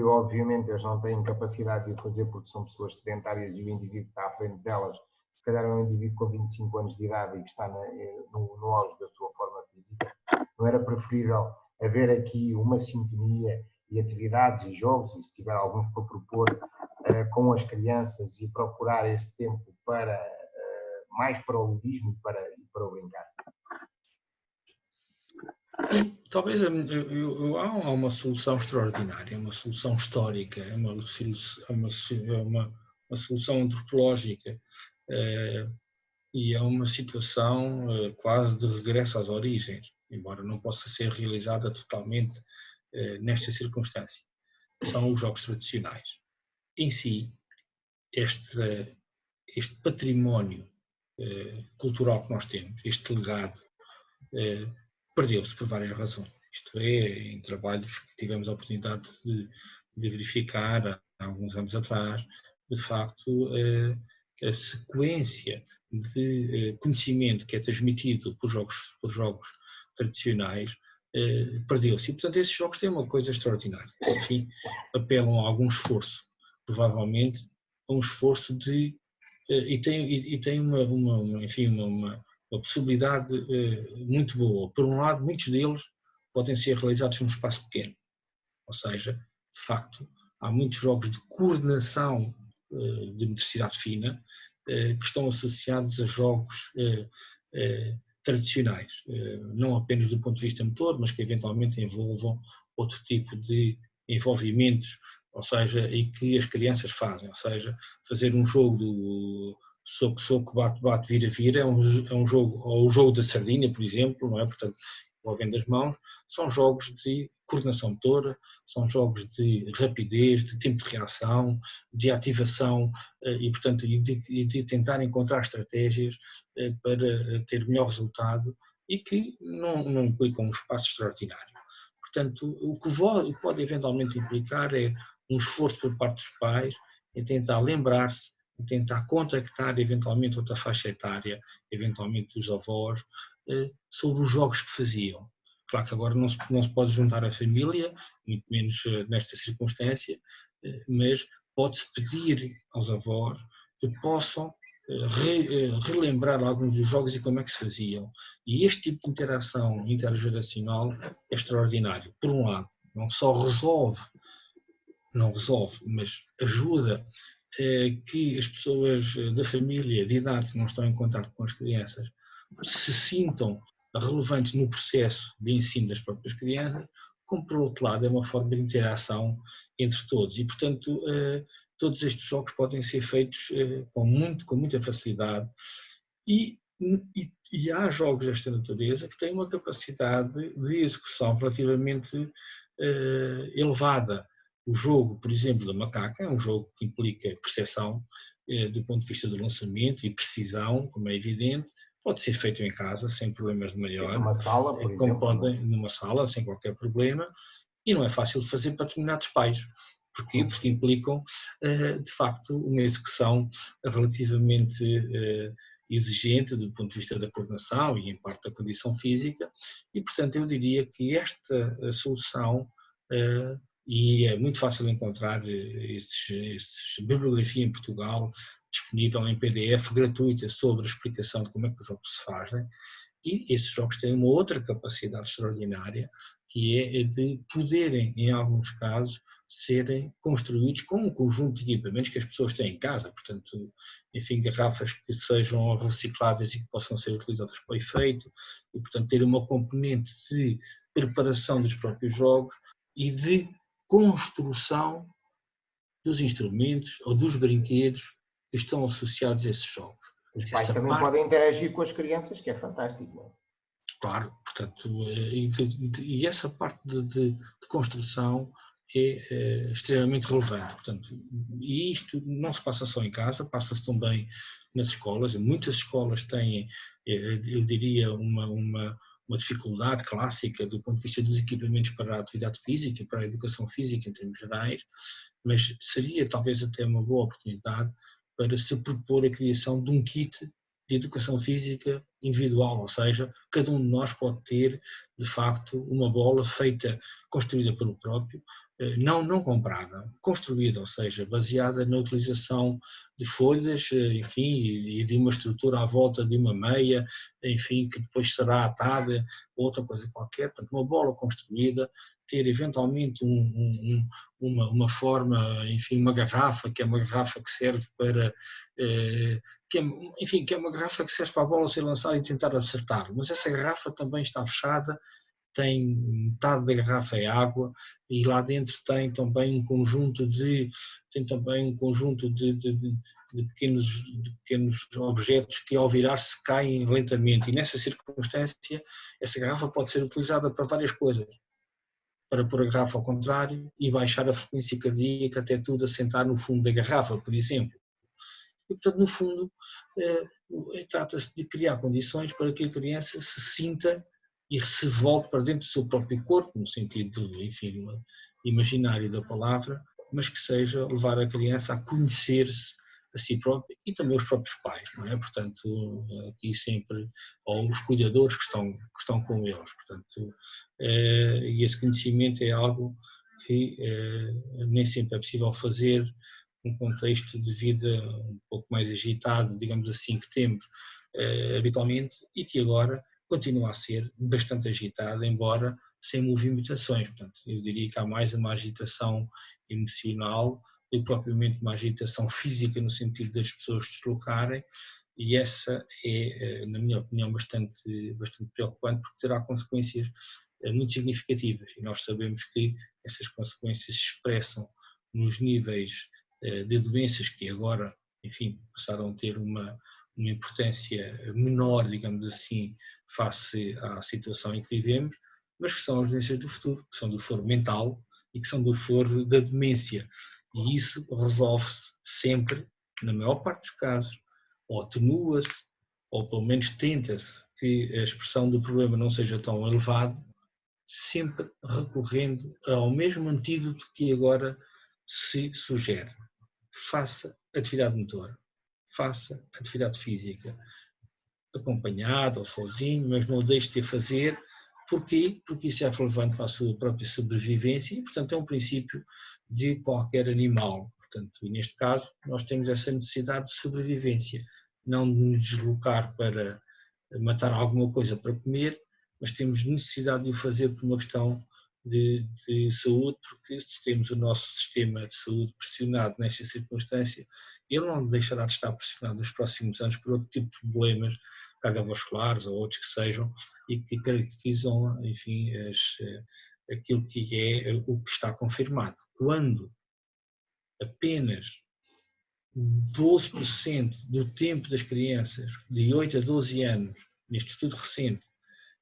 obviamente eles não têm capacidade de o fazer porque são pessoas sedentárias e o indivíduo que está à frente delas, se calhar é um indivíduo com 25 anos de idade e que está no auge da sua forma física. Não era preferível haver aqui uma sintonia e atividades e jogos, e se tiver alguns para propor, com as crianças, e procurar esse tempo mais para o ludismo e para o brincar? Talvez há uma solução extraordinária, uma solução histórica, uma solução antropológica, e é uma situação quase de regresso às origens, embora não possa ser realizada totalmente nesta circunstância. São os jogos tradicionais. Em si, este património cultural que nós temos, este legado, perdeu-se por várias razões. Isto é, em trabalhos que tivemos a oportunidade de verificar há alguns anos atrás, de facto, a sequência de conhecimento que é transmitido por jogos tradicionais perdeu-se. E, portanto, esses jogos têm uma coisa extraordinária. Enfim, apelam a algum esforço, provavelmente a um esforço de... e tem uma possibilidade muito boa. Por um lado, muitos deles podem ser realizados num espaço pequeno. Ou seja, de facto, há muitos jogos de coordenação de motricidade fina que estão associados a jogos tradicionais, não apenas do ponto de vista motor, mas que eventualmente envolvam outro tipo de envolvimentos, ou seja, e que as crianças fazem, ou seja, fazer um jogo do soco, bate, vira, é um jogo, ou o jogo da sardinha, por exemplo, não é? Portanto, envolvendo as mãos, são jogos de coordenação motora, são jogos de rapidez, de tempo de reação, de ativação e, portanto, de tentar encontrar estratégias para ter melhor resultado e que não implicam um espaço extraordinário. Portanto, o que pode eventualmente implicar é um esforço por parte dos pais em tentar lembrar-se, em tentar contactar eventualmente outra faixa etária, eventualmente os avós, sobre os jogos que faziam. Claro que agora não se pode juntar a família, muito menos nesta circunstância, mas pode-se pedir aos avós que possam relembrar alguns dos jogos e como é que se faziam. E este tipo de interação intergeracional é extraordinário. Por um lado, não só não resolve, mas ajuda que as pessoas da família de idade que não estão em contato com as crianças se sintam relevantes no processo de ensino das próprias crianças, como por outro lado é uma forma de interação entre todos e, portanto, todos estes jogos podem ser feitos com muita facilidade e há jogos desta natureza que têm uma capacidade de execução relativamente elevada. O jogo, por exemplo, da macaca é um jogo que implica percepção do ponto de vista do lançamento e precisão, como é evidente, pode ser feito em casa, sem problemas de maior. Numa sala, por exemplo. Podem, numa sala, sem qualquer problema, e não é fácil de fazer para determinados pais. Porquê? Porque implicam, de facto, uma execução relativamente exigente do ponto de vista da coordenação e, em parte, da condição física, e, portanto, eu diria que esta solução, e é muito fácil encontrar bibliografia em Portugal, disponível em PDF gratuita sobre a explicação de como é que os jogos se fazem, e esses jogos têm uma outra capacidade extraordinária, que é de poderem, em alguns casos, serem construídos com um conjunto de equipamentos que as pessoas têm em casa, portanto, enfim, garrafas que sejam recicláveis e que possam ser utilizadas para o efeito, e, portanto, ter uma componente de preparação dos próprios jogos e de construção dos instrumentos ou dos brinquedos que estão associados a esses jogos. Os pais também podem interagir com as crianças, que é fantástico. Claro, portanto, e essa parte de construção é extremamente relevante. Portanto, e isto não se passa só em casa, passa-se também nas escolas. Muitas escolas têm, eu diria, uma dificuldade clássica do ponto de vista dos equipamentos para a atividade física, para a educação física em termos gerais, mas seria talvez até uma boa oportunidade para se propor a criação de um kit de educação física individual, ou seja, cada um de nós pode ter, de facto, uma bola feita, construída pelo próprio, não comprada, construída, ou seja, baseada na utilização de folhas, enfim, e de uma estrutura à volta de uma meia, enfim, que depois será atada, ou outra coisa qualquer, portanto, uma bola construída, ter eventualmente uma forma, enfim, uma garrafa, que é uma garrafa que serve para, que é uma garrafa que serve para a bola ser lançada e tentar acertar, mas essa garrafa também está fechada, tem metade da garrafa é água e lá dentro tem também um conjunto de pequenos objetos que ao virar-se caem lentamente, e nessa circunstância essa garrafa pode ser utilizada para várias coisas, para pôr a garrafa ao contrário e baixar a frequência cardíaca até tudo assentar no fundo da garrafa, por exemplo. E, portanto, no fundo, trata-se de criar condições para que a criança se sinta e se volte para dentro do seu próprio corpo, no sentido, enfim, imaginário da palavra, mas que seja levar a criança a conhecer-se a si própria e também os próprios pais, não é? Portanto, aqui sempre, ou os cuidadores que estão com eles, portanto, e esse conhecimento é algo que nem sempre é possível fazer num contexto de vida um pouco mais agitado, digamos assim, que temos habitualmente e que agora continua a ser bastante agitado, embora sem movimentações. Portanto, eu diria que há mais uma agitação emocional do que propriamente uma agitação física no sentido das pessoas deslocarem, e essa é, na minha opinião, bastante preocupante, porque terá consequências muito significativas, e nós sabemos que essas consequências se expressam nos níveis de doenças que agora, enfim, passaram a ter uma importância menor, digamos assim, face à situação em que vivemos, mas que são as doenças do futuro, que são do foro mental e que são do foro da demência. E isso resolve-se sempre, na maior parte dos casos, ou atenua-se, ou pelo menos tenta-se que a expressão do problema não seja tão elevada, sempre recorrendo ao mesmo antídoto que agora se sugere. Faça atividade motora, faça atividade física, acompanhado ou sozinho, mas não o deixe de fazer. Porquê? Porque isso é relevante para a sua própria sobrevivência e, portanto, é um princípio de qualquer animal. Portanto, e neste caso, nós temos essa necessidade de sobrevivência, não de nos deslocar para matar alguma coisa para comer, mas temos necessidade de o fazer por uma questão de saúde, porque se temos o nosso sistema de saúde pressionado nesta circunstância, ele não deixará de estar pressionado nos próximos anos por outro tipo de problemas cardiovasculares ou outros que sejam e que caracterizam, enfim, aquilo que é o que está confirmado. Quando apenas 12% do tempo das crianças de 8 a 12 anos, neste estudo recente,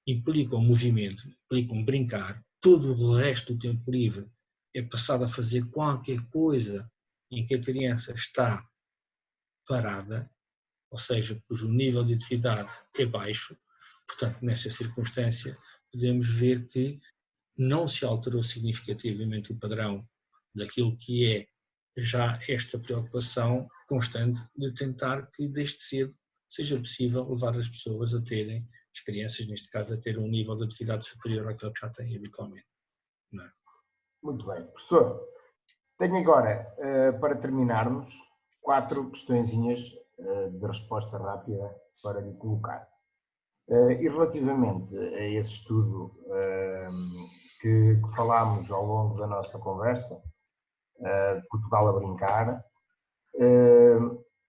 implicam movimento, implicam brincar, todo o resto do tempo livre é passado a fazer qualquer coisa em que a criança está parada, ou seja, cujo nível de atividade é baixo. Portanto, nesta circunstância, podemos ver que não se alterou significativamente o padrão daquilo que é já esta preocupação constante de tentar que desde cedo seja possível levar as pessoas a terem, as crianças neste caso, a ter um nível de atividade superior àquele que já têm habitualmente. Não é? Muito bem. Professor, tenho agora, para terminarmos, 4 questõezinhas de resposta rápida para lhe colocar. E relativamente a esse estudo que falámos ao longo da nossa conversa, de Portugal a brincar,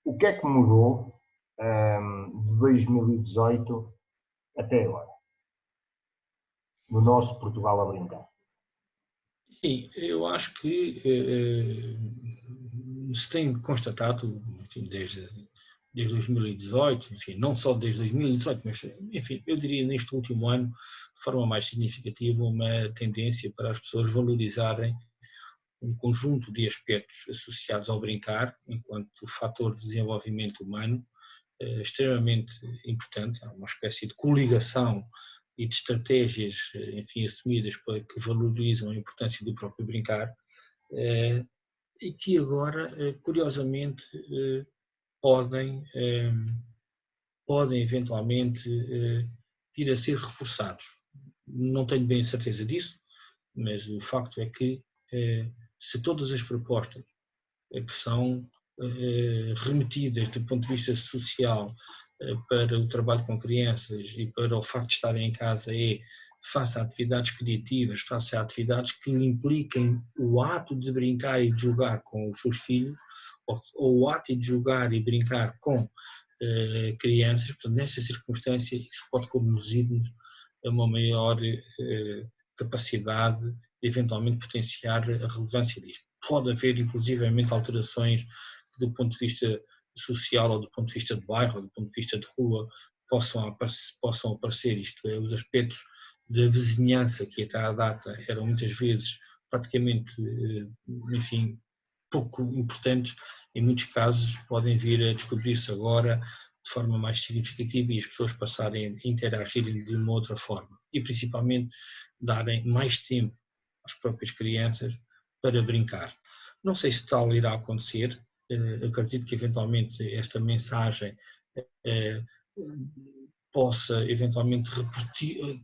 o que é que mudou de 2018 até agora, no nosso Portugal a brincar? Sim, eu acho que se tem constatado, enfim, desde 2018, enfim, não só desde 2018, mas, enfim, eu diria neste último ano, de forma mais significativa, uma tendência para as pessoas valorizarem um conjunto de aspectos associados ao brincar, enquanto fator de desenvolvimento humano, extremamente importante. Há uma espécie de coligação e de estratégias, enfim, assumidas para que valorizam a importância do próprio brincar, e que agora, curiosamente, podem eventualmente vir a ser reforçados. Não tenho bem a certeza disso, mas o facto é que se todas as propostas que são remetidas do ponto de vista social para o trabalho com crianças e para o facto de estarem em casa faça atividades criativas, faça atividades que impliquem o ato de brincar e de jogar com os seus filhos, ou o ato de jogar e brincar com crianças. Portanto, nessa circunstância, isso pode conduzir-nos a uma maior capacidade de eventualmente potenciar a relevância disto. Pode haver, inclusivamente, alterações que, do ponto de vista social ou do ponto de vista de bairro ou do ponto de vista de rua, possam aparecer, isto é, os aspectos da vizinhança que até à data eram muitas vezes praticamente, enfim, pouco importantes, em muitos casos podem vir a descobrir-se agora de forma mais significativa e as pessoas passarem a interagirem de uma outra forma e principalmente darem mais tempo às próprias crianças para brincar. Não sei se tal irá acontecer, acredito que eventualmente esta mensagem possa eventualmente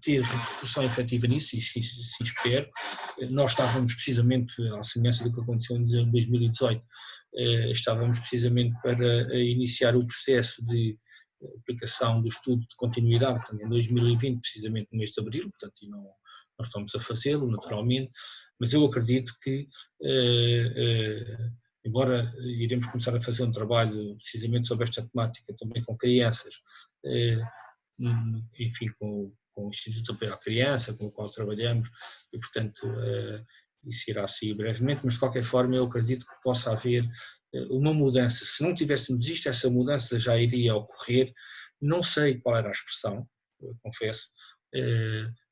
ter repercussão efetiva nisso, e se espero. Nós estávamos precisamente, à semelhança do que aconteceu em 2018, estávamos precisamente para iniciar o processo de aplicação do estudo de continuidade, portanto, em 2020, precisamente no mês de abril, portanto, e não estamos a fazê-lo, naturalmente, mas eu acredito que, embora iremos começar a fazer um trabalho precisamente sobre esta temática também com crianças, enfim, com o Instituto de Apoio à Criança, com o qual trabalhamos, e, portanto, isso irá sair brevemente, mas de qualquer forma eu acredito que possa haver uma mudança. Se não tivéssemos isto, essa mudança já iria ocorrer. Não sei qual era a expressão, confesso.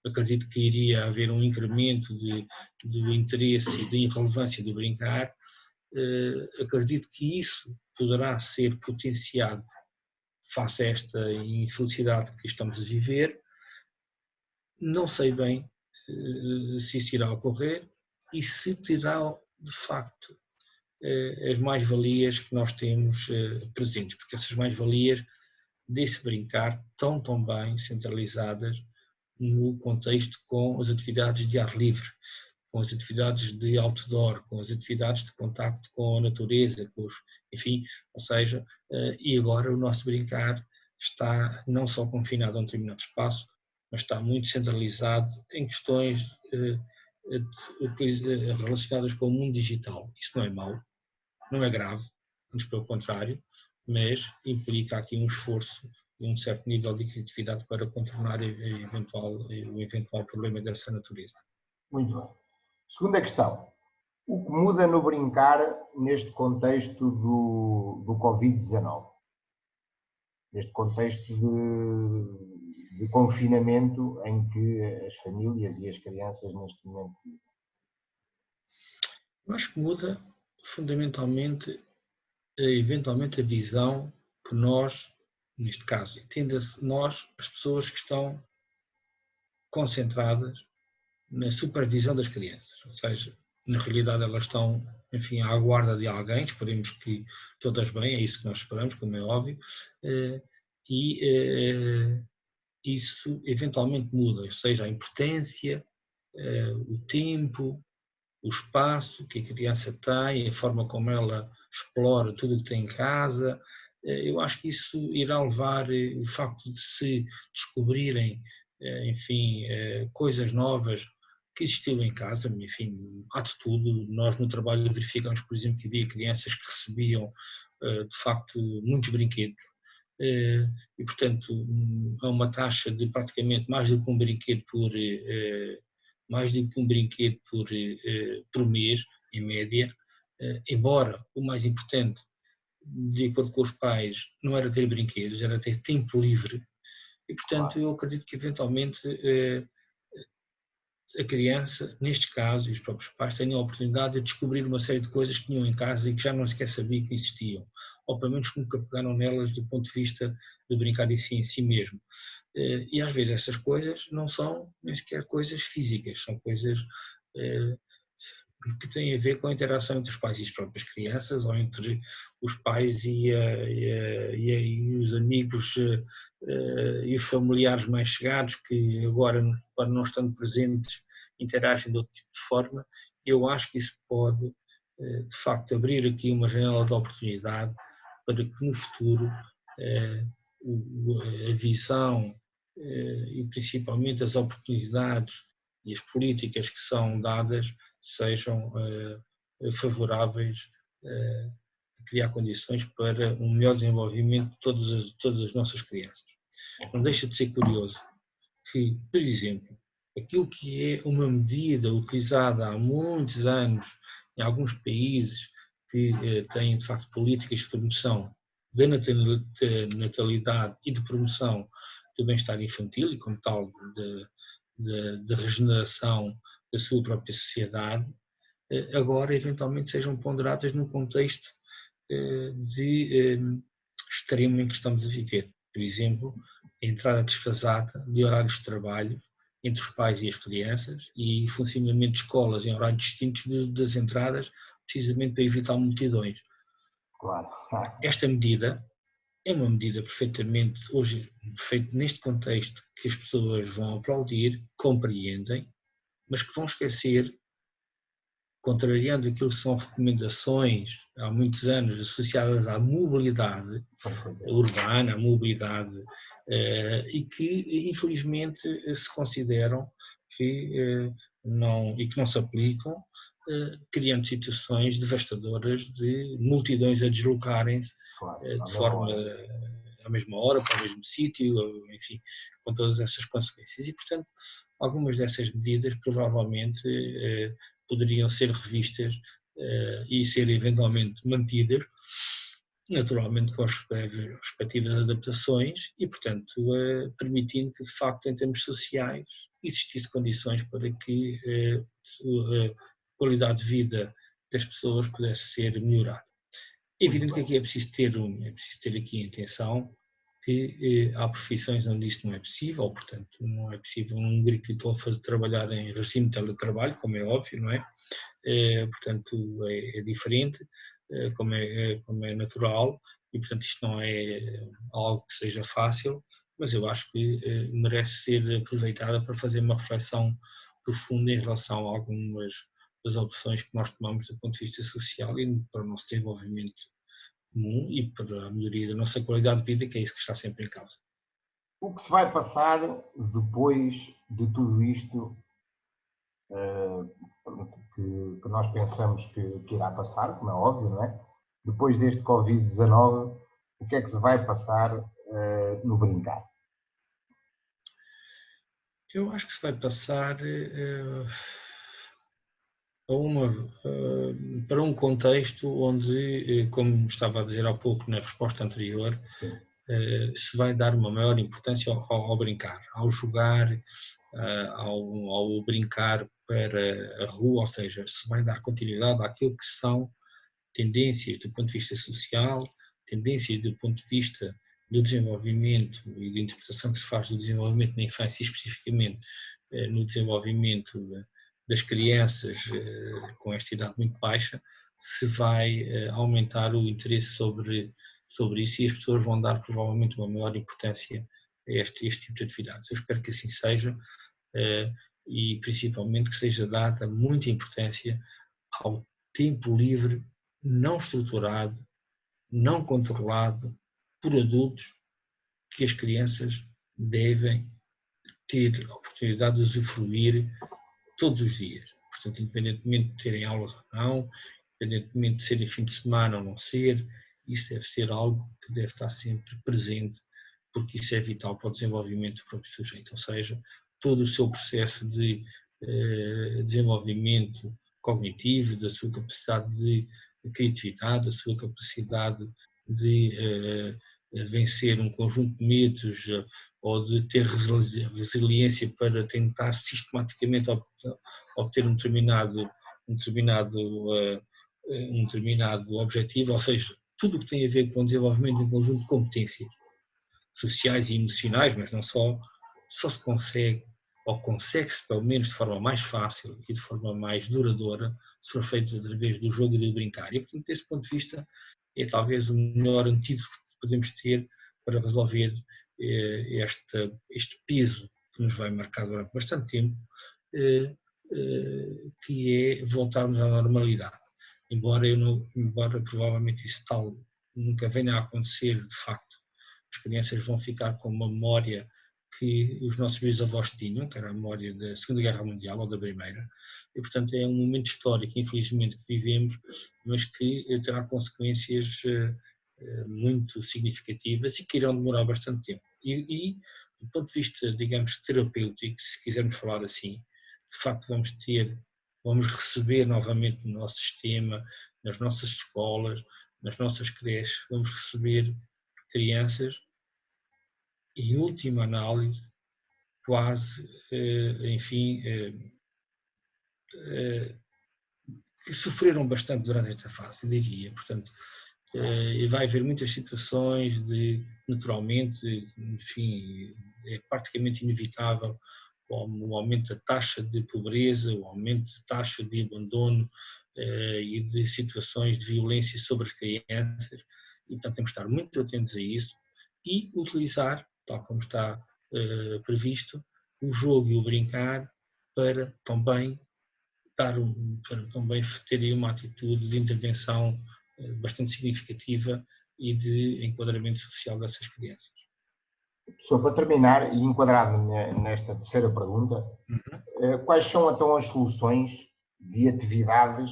Acredito que iria haver um incremento do interesse e da relevância do brincar. Acredito que isso poderá ser potenciado face a esta infelicidade que estamos a viver. Não sei bem se isso irá ocorrer e se terá, de facto, as mais-valias que nós temos presentes, porque essas mais-valias desse brincar estão tão bem centralizadas no contexto com as atividades de ar livre, com as atividades de outdoor, com as atividades de contacto com a natureza, enfim, ou seja, e agora o nosso brincar está não só confinado a um determinado espaço, mas está muito centralizado em questões relacionadas com o mundo digital. Isso não é mau, não é grave, antes pelo contrário, mas implica aqui um esforço e um certo nível de criatividade para contornar o eventual problema dessa natureza. Muito bem. Segunda questão. O que muda no brincar neste contexto do Covid-19? Neste contexto de confinamento em que as famílias e as crianças neste momento vivem? Eu acho que muda fundamentalmente, eventualmente, a visão que nós neste caso, entenda-se nós, as pessoas que estão concentradas na supervisão das crianças, ou seja, na realidade elas estão, enfim, à guarda de alguém, esperemos que todas bem, é isso que nós esperamos, como é óbvio, e isso eventualmente muda, ou seja, a importância, o tempo, o espaço que a criança tem, a forma como ela explora tudo o que tem em casa. Eu acho que isso irá levar o facto de se descobrirem, enfim, coisas novas que existiam em casa, enfim, há de tudo. Nós no trabalho verificamos, por exemplo, que havia crianças que recebiam, de facto, muitos brinquedos. E, portanto, há uma taxa de praticamente mais do que um brinquedo por mês, em média, embora o mais importante, de acordo com os pais, não era ter brinquedos, era ter tempo livre, e portanto eu acredito que eventualmente a criança, neste caso, e os próprios pais tenham a oportunidade de descobrir uma série de coisas que tinham em casa e que já não sequer sabiam que existiam, ou pelo menos nunca pegaram nelas do ponto de vista de brincar em si mesmo. E às vezes essas coisas não são nem sequer coisas físicas, são coisas que têm a ver com a interação entre os pais e as próprias crianças, ou entre os pais e os amigos e os familiares mais chegados, que agora, para não estando presentes, interagem de outro tipo de forma. Eu acho que isso pode, de facto, abrir aqui uma janela de oportunidade para que no futuro a visão e principalmente as oportunidades e as políticas que são dadas sejam favoráveis a criar condições para um melhor desenvolvimento de todas as nossas crianças. Não deixa de ser curioso que, por exemplo, aquilo que é uma medida utilizada há muitos anos em alguns países que têm, de facto, políticas de promoção da natalidade e de promoção do bem-estar infantil e, como tal, de regeneração da sua própria sociedade, agora eventualmente sejam ponderadas num contexto de extremo em que estamos a viver. Por exemplo, a entrada desfasada de horários de trabalho entre os pais e as crianças e funcionamento de escolas em horários distintos das entradas, precisamente para evitar multidões. Claro. Esta medida é uma medida perfeitamente, hoje, feita neste contexto, que as pessoas vão aplaudir, compreendem, mas que vão esquecer, contrariando aquilo que são recomendações há muitos anos associadas à mobilidade urbana, à mobilidade, e que infelizmente se consideram que não se aplicam, criando situações devastadoras de multidões a deslocarem-se de forma à mesma hora, para o mesmo sítio, enfim, com todas essas consequências. E, portanto, algumas dessas medidas provavelmente poderiam ser revistas e ser eventualmente mantidas, naturalmente com as respectivas adaptações e, portanto, permitindo que, de facto, em termos sociais, existissem condições para que a qualidade de vida das pessoas pudesse ser melhorada. É evidente que aqui é preciso ter aqui em atenção que há profissões onde isso não é possível, portanto, não é possível um agricultor trabalhar em regime de teletrabalho, como é óbvio, não é? Portanto, é diferente, como é natural, e portanto isto não é algo que seja fácil, mas eu acho que merece ser aproveitada para fazer uma reflexão profunda em relação a algumas das opções que nós tomamos do ponto de vista social e para o nosso desenvolvimento comum e para a melhoria da nossa qualidade de vida, que é isso que está sempre em causa. O que se vai passar depois de tudo isto que nós pensamos que irá passar, como é óbvio, não é? Depois deste Covid-19, o que é que se vai passar no brincar? Eu acho que se vai passar para um contexto onde, como estava a dizer há pouco na resposta anterior, se vai dar uma maior importância ao brincar, ao jogar, ao brincar para a rua, ou seja, se vai dar continuidade àquilo que são tendências do ponto de vista social, tendências do ponto de vista do desenvolvimento e da interpretação que se faz do desenvolvimento na infância, especificamente no desenvolvimento das crianças com esta idade muito baixa, se vai aumentar o interesse sobre isso e as pessoas vão dar provavelmente uma maior importância a este tipo de atividades. Eu espero que assim seja e principalmente que seja dada muita importância ao tempo livre não estruturado, não controlado por adultos que as crianças devem ter a oportunidade de usufruir todos os dias. Portanto, independentemente de terem aulas ou não, independentemente de serem fim de semana ou não ser, isso deve ser algo que deve estar sempre presente, porque isso é vital para o desenvolvimento do próprio sujeito, ou seja, todo o seu processo de desenvolvimento cognitivo, da sua capacidade de criatividade, da sua capacidade de vencer um conjunto de medos ou de ter resiliência para tentar sistematicamente obter um determinado objetivo, ou seja, tudo o que tem a ver com o desenvolvimento de um conjunto de competências sociais e emocionais, mas não só se consegue, ou consegue-se pelo menos de forma mais fácil e de forma mais duradoura, se for feito através do jogo e do brincar. E, portanto, desse ponto de vista, é talvez o melhor antídoto que podemos ter para resolver este peso que nos vai marcar durante bastante tempo, que é voltarmos à normalidade. Embora provavelmente isso tal nunca venha a acontecer, de facto, as crianças vão ficar com uma memória que os nossos bisavós tinham, que era a memória da Segunda Guerra Mundial ou da Primeira, e portanto é um momento histórico, infelizmente, que vivemos, mas que terá consequências muito significativas e que irão demorar bastante tempo. E do ponto de vista, digamos, terapêutico, se quisermos falar assim, de facto vamos receber novamente no nosso sistema, nas nossas escolas, nas nossas creches, vamos receber crianças, em última análise, quase, enfim, que sofreram bastante durante esta fase, eu diria. Portanto, vai haver muitas situações de, naturalmente, enfim, é praticamente inevitável o aumento da taxa de pobreza, o aumento da taxa de abandono e de situações de violência sobre as crianças, e portanto temos que estar muito atentos a isso e utilizar, tal como está previsto, o jogo e o brincar para também ter uma atitude de intervenção bastante significativa e de enquadramento social dessas crianças. Professor, para terminar e enquadrado nesta terceira pergunta, quais são então as soluções de atividades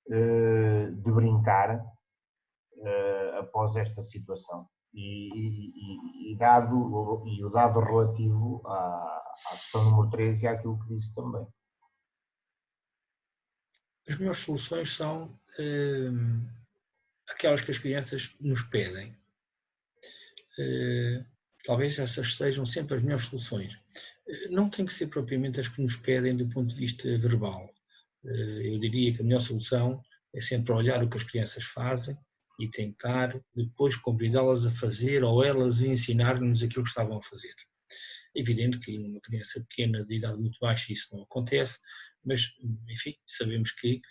de brincar após esta situação? E o dado relativo à questão número 3 e àquilo que disse também. As melhores soluções são aquelas que as crianças nos pedem. Talvez essas sejam sempre as melhores soluções. Não tem que ser propriamente as que nos pedem do ponto de vista verbal. Eu diria que a melhor solução é sempre olhar o que as crianças fazem e tentar depois convidá-las a fazer ou elas a ensinar-nos aquilo que estavam a fazer. É evidente que numa criança pequena de idade muito baixa isso não acontece, mas, enfim, sabemos que,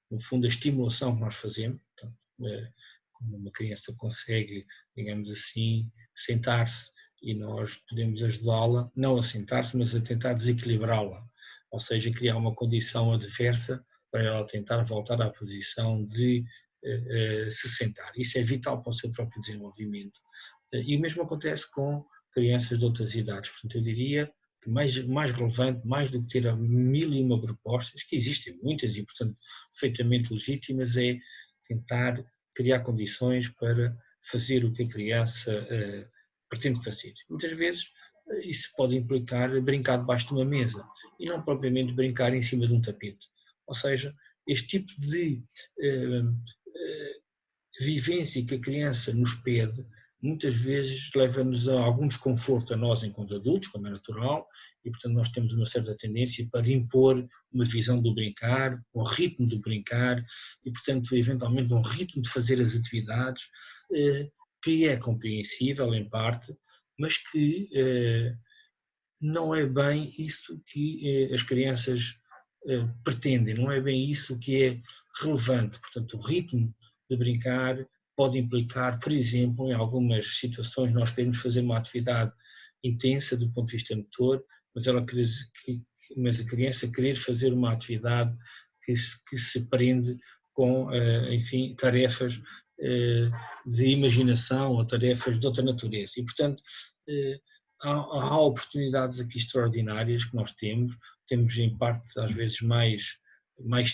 no fundo, a estimulação que nós fazemos, portanto, como uma criança consegue, digamos assim, sentar-se e nós podemos ajudá-la, não a sentar-se, mas a tentar desequilibrá-la, ou seja, criar uma condição adversa para ela tentar voltar à posição de se sentar. Isso é vital para o seu próprio desenvolvimento. E o mesmo acontece com crianças de outras idades. Portanto, eu diria que mais relevante, mais do que ter 1001 propostas, que existem muitas e, portanto, perfeitamente legítimas, é tentar criar condições para fazer o que a criança pretende fazer. Muitas vezes isso pode implicar brincar debaixo de uma mesa e não propriamente brincar em cima de um tapete. Ou seja, este tipo de vivência que a criança nos pede muitas vezes leva-nos a algum desconforto a nós enquanto adultos, como é natural, e portanto nós temos uma certa tendência para impor uma visão do brincar, um ritmo do brincar e portanto eventualmente um ritmo de fazer as atividades que é compreensível em parte, mas que não é bem isso que as crianças pretendem, não é bem isso que é relevante. Portanto, o ritmo de brincar pode implicar, por exemplo, em algumas situações nós queremos fazer uma atividade intensa do ponto de vista motor, mas a criança querer fazer uma atividade que se prende com, enfim, tarefas de imaginação ou tarefas de outra natureza. E, portanto, há oportunidades aqui extraordinárias que nós temos em parte às vezes mais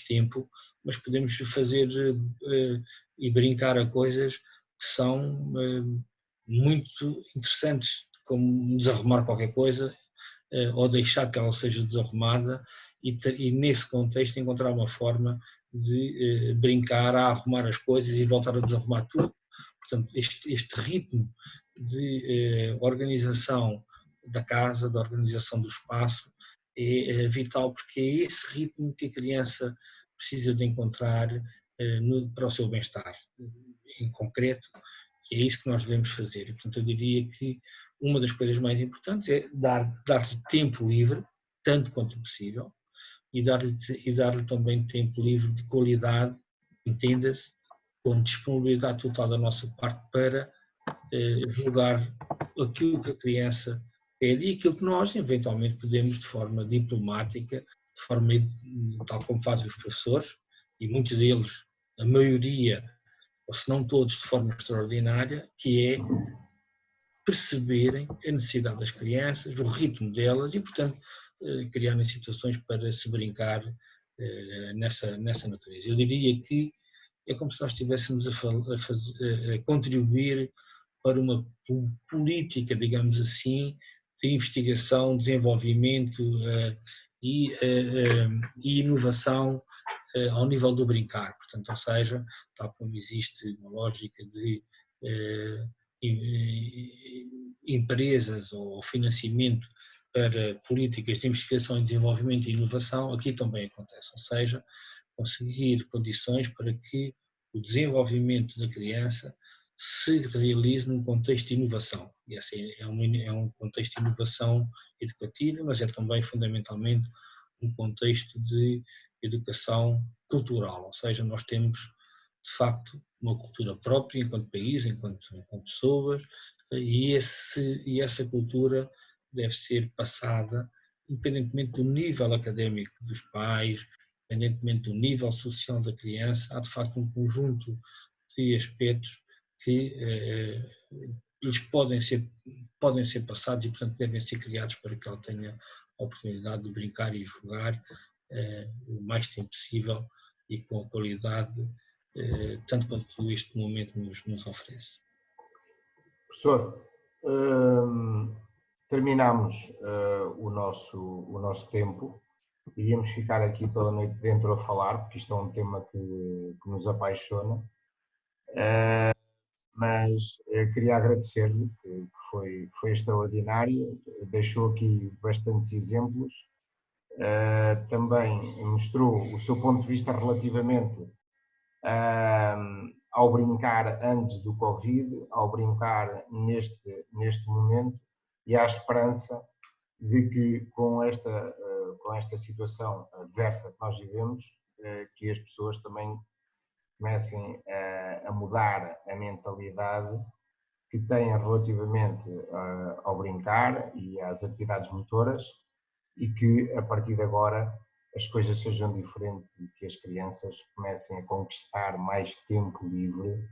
tempo, mas podemos fazer e brincar a coisas que são muito interessantes, como desarrumar qualquer coisa ou deixar que ela seja desarrumada e nesse contexto encontrar uma forma de brincar a arrumar as coisas e voltar a desarrumar tudo. Portanto, este ritmo de organização da casa, da organização do espaço, é vital, porque é esse ritmo que a criança precisa de encontrar para o seu bem-estar em concreto, e é isso que nós devemos fazer. E, portanto, eu diria que uma das coisas mais importantes é dar-lhe tempo livre, tanto quanto possível, e dar-lhe também tempo livre de qualidade, entenda-se, com disponibilidade total da nossa parte para julgar aquilo que a criança pede e aquilo que nós, eventualmente, podemos, de forma diplomática, de forma tal como fazem os professores, e muitos deles, a maioria, ou se não todos, de forma extraordinária, que é perceberem a necessidade das crianças, o ritmo delas e, portanto, criarem situações para se brincar nessa natureza. Eu diria que é como se nós estivéssemos a contribuir para uma política, digamos assim, de investigação, desenvolvimento e inovação ao nível do brincar. Portanto, ou seja, tal como existe uma lógica de empresas ou financiamento para políticas de investigação e desenvolvimento e inovação, aqui também acontece, ou seja, conseguir condições para que o desenvolvimento da criança se realize num contexto de inovação. E esse é um contexto de inovação educativa, mas é também fundamentalmente um contexto de educação cultural, ou seja, nós temos de facto uma cultura própria enquanto país, enquanto pessoas, e essa cultura deve ser passada independentemente do nível académico dos pais, independentemente do nível social da criança, há de facto um conjunto de aspectos que eles podem ser passados e, portanto, devem ser criados para que ela tenha a oportunidade de brincar e jogar o mais tempo possível e com a qualidade tanto quanto este momento nos oferece. Professor, terminamos o nosso tempo. Iríamos ficar aqui pela noite dentro a falar, porque isto é um tema que nos apaixona. Mas queria agradecer-lhe, que foi extraordinário, deixou aqui bastantes exemplos, também mostrou o seu ponto de vista relativamente ao brincar antes do Covid, ao brincar neste momento e à esperança de que com esta situação adversa que nós vivemos, que as pessoas também comecem a mudar a mentalidade que têm relativamente ao brincar e às atividades motoras e que, a partir de agora, as coisas sejam diferentes e que as crianças comecem a conquistar mais tempo livre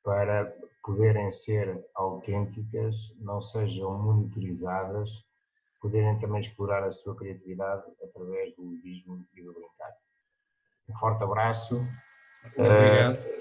para poderem ser autênticas, não sejam monitorizadas, poderem também explorar a sua criatividade através do ludismo e do brincar. Um forte abraço. Obrigado.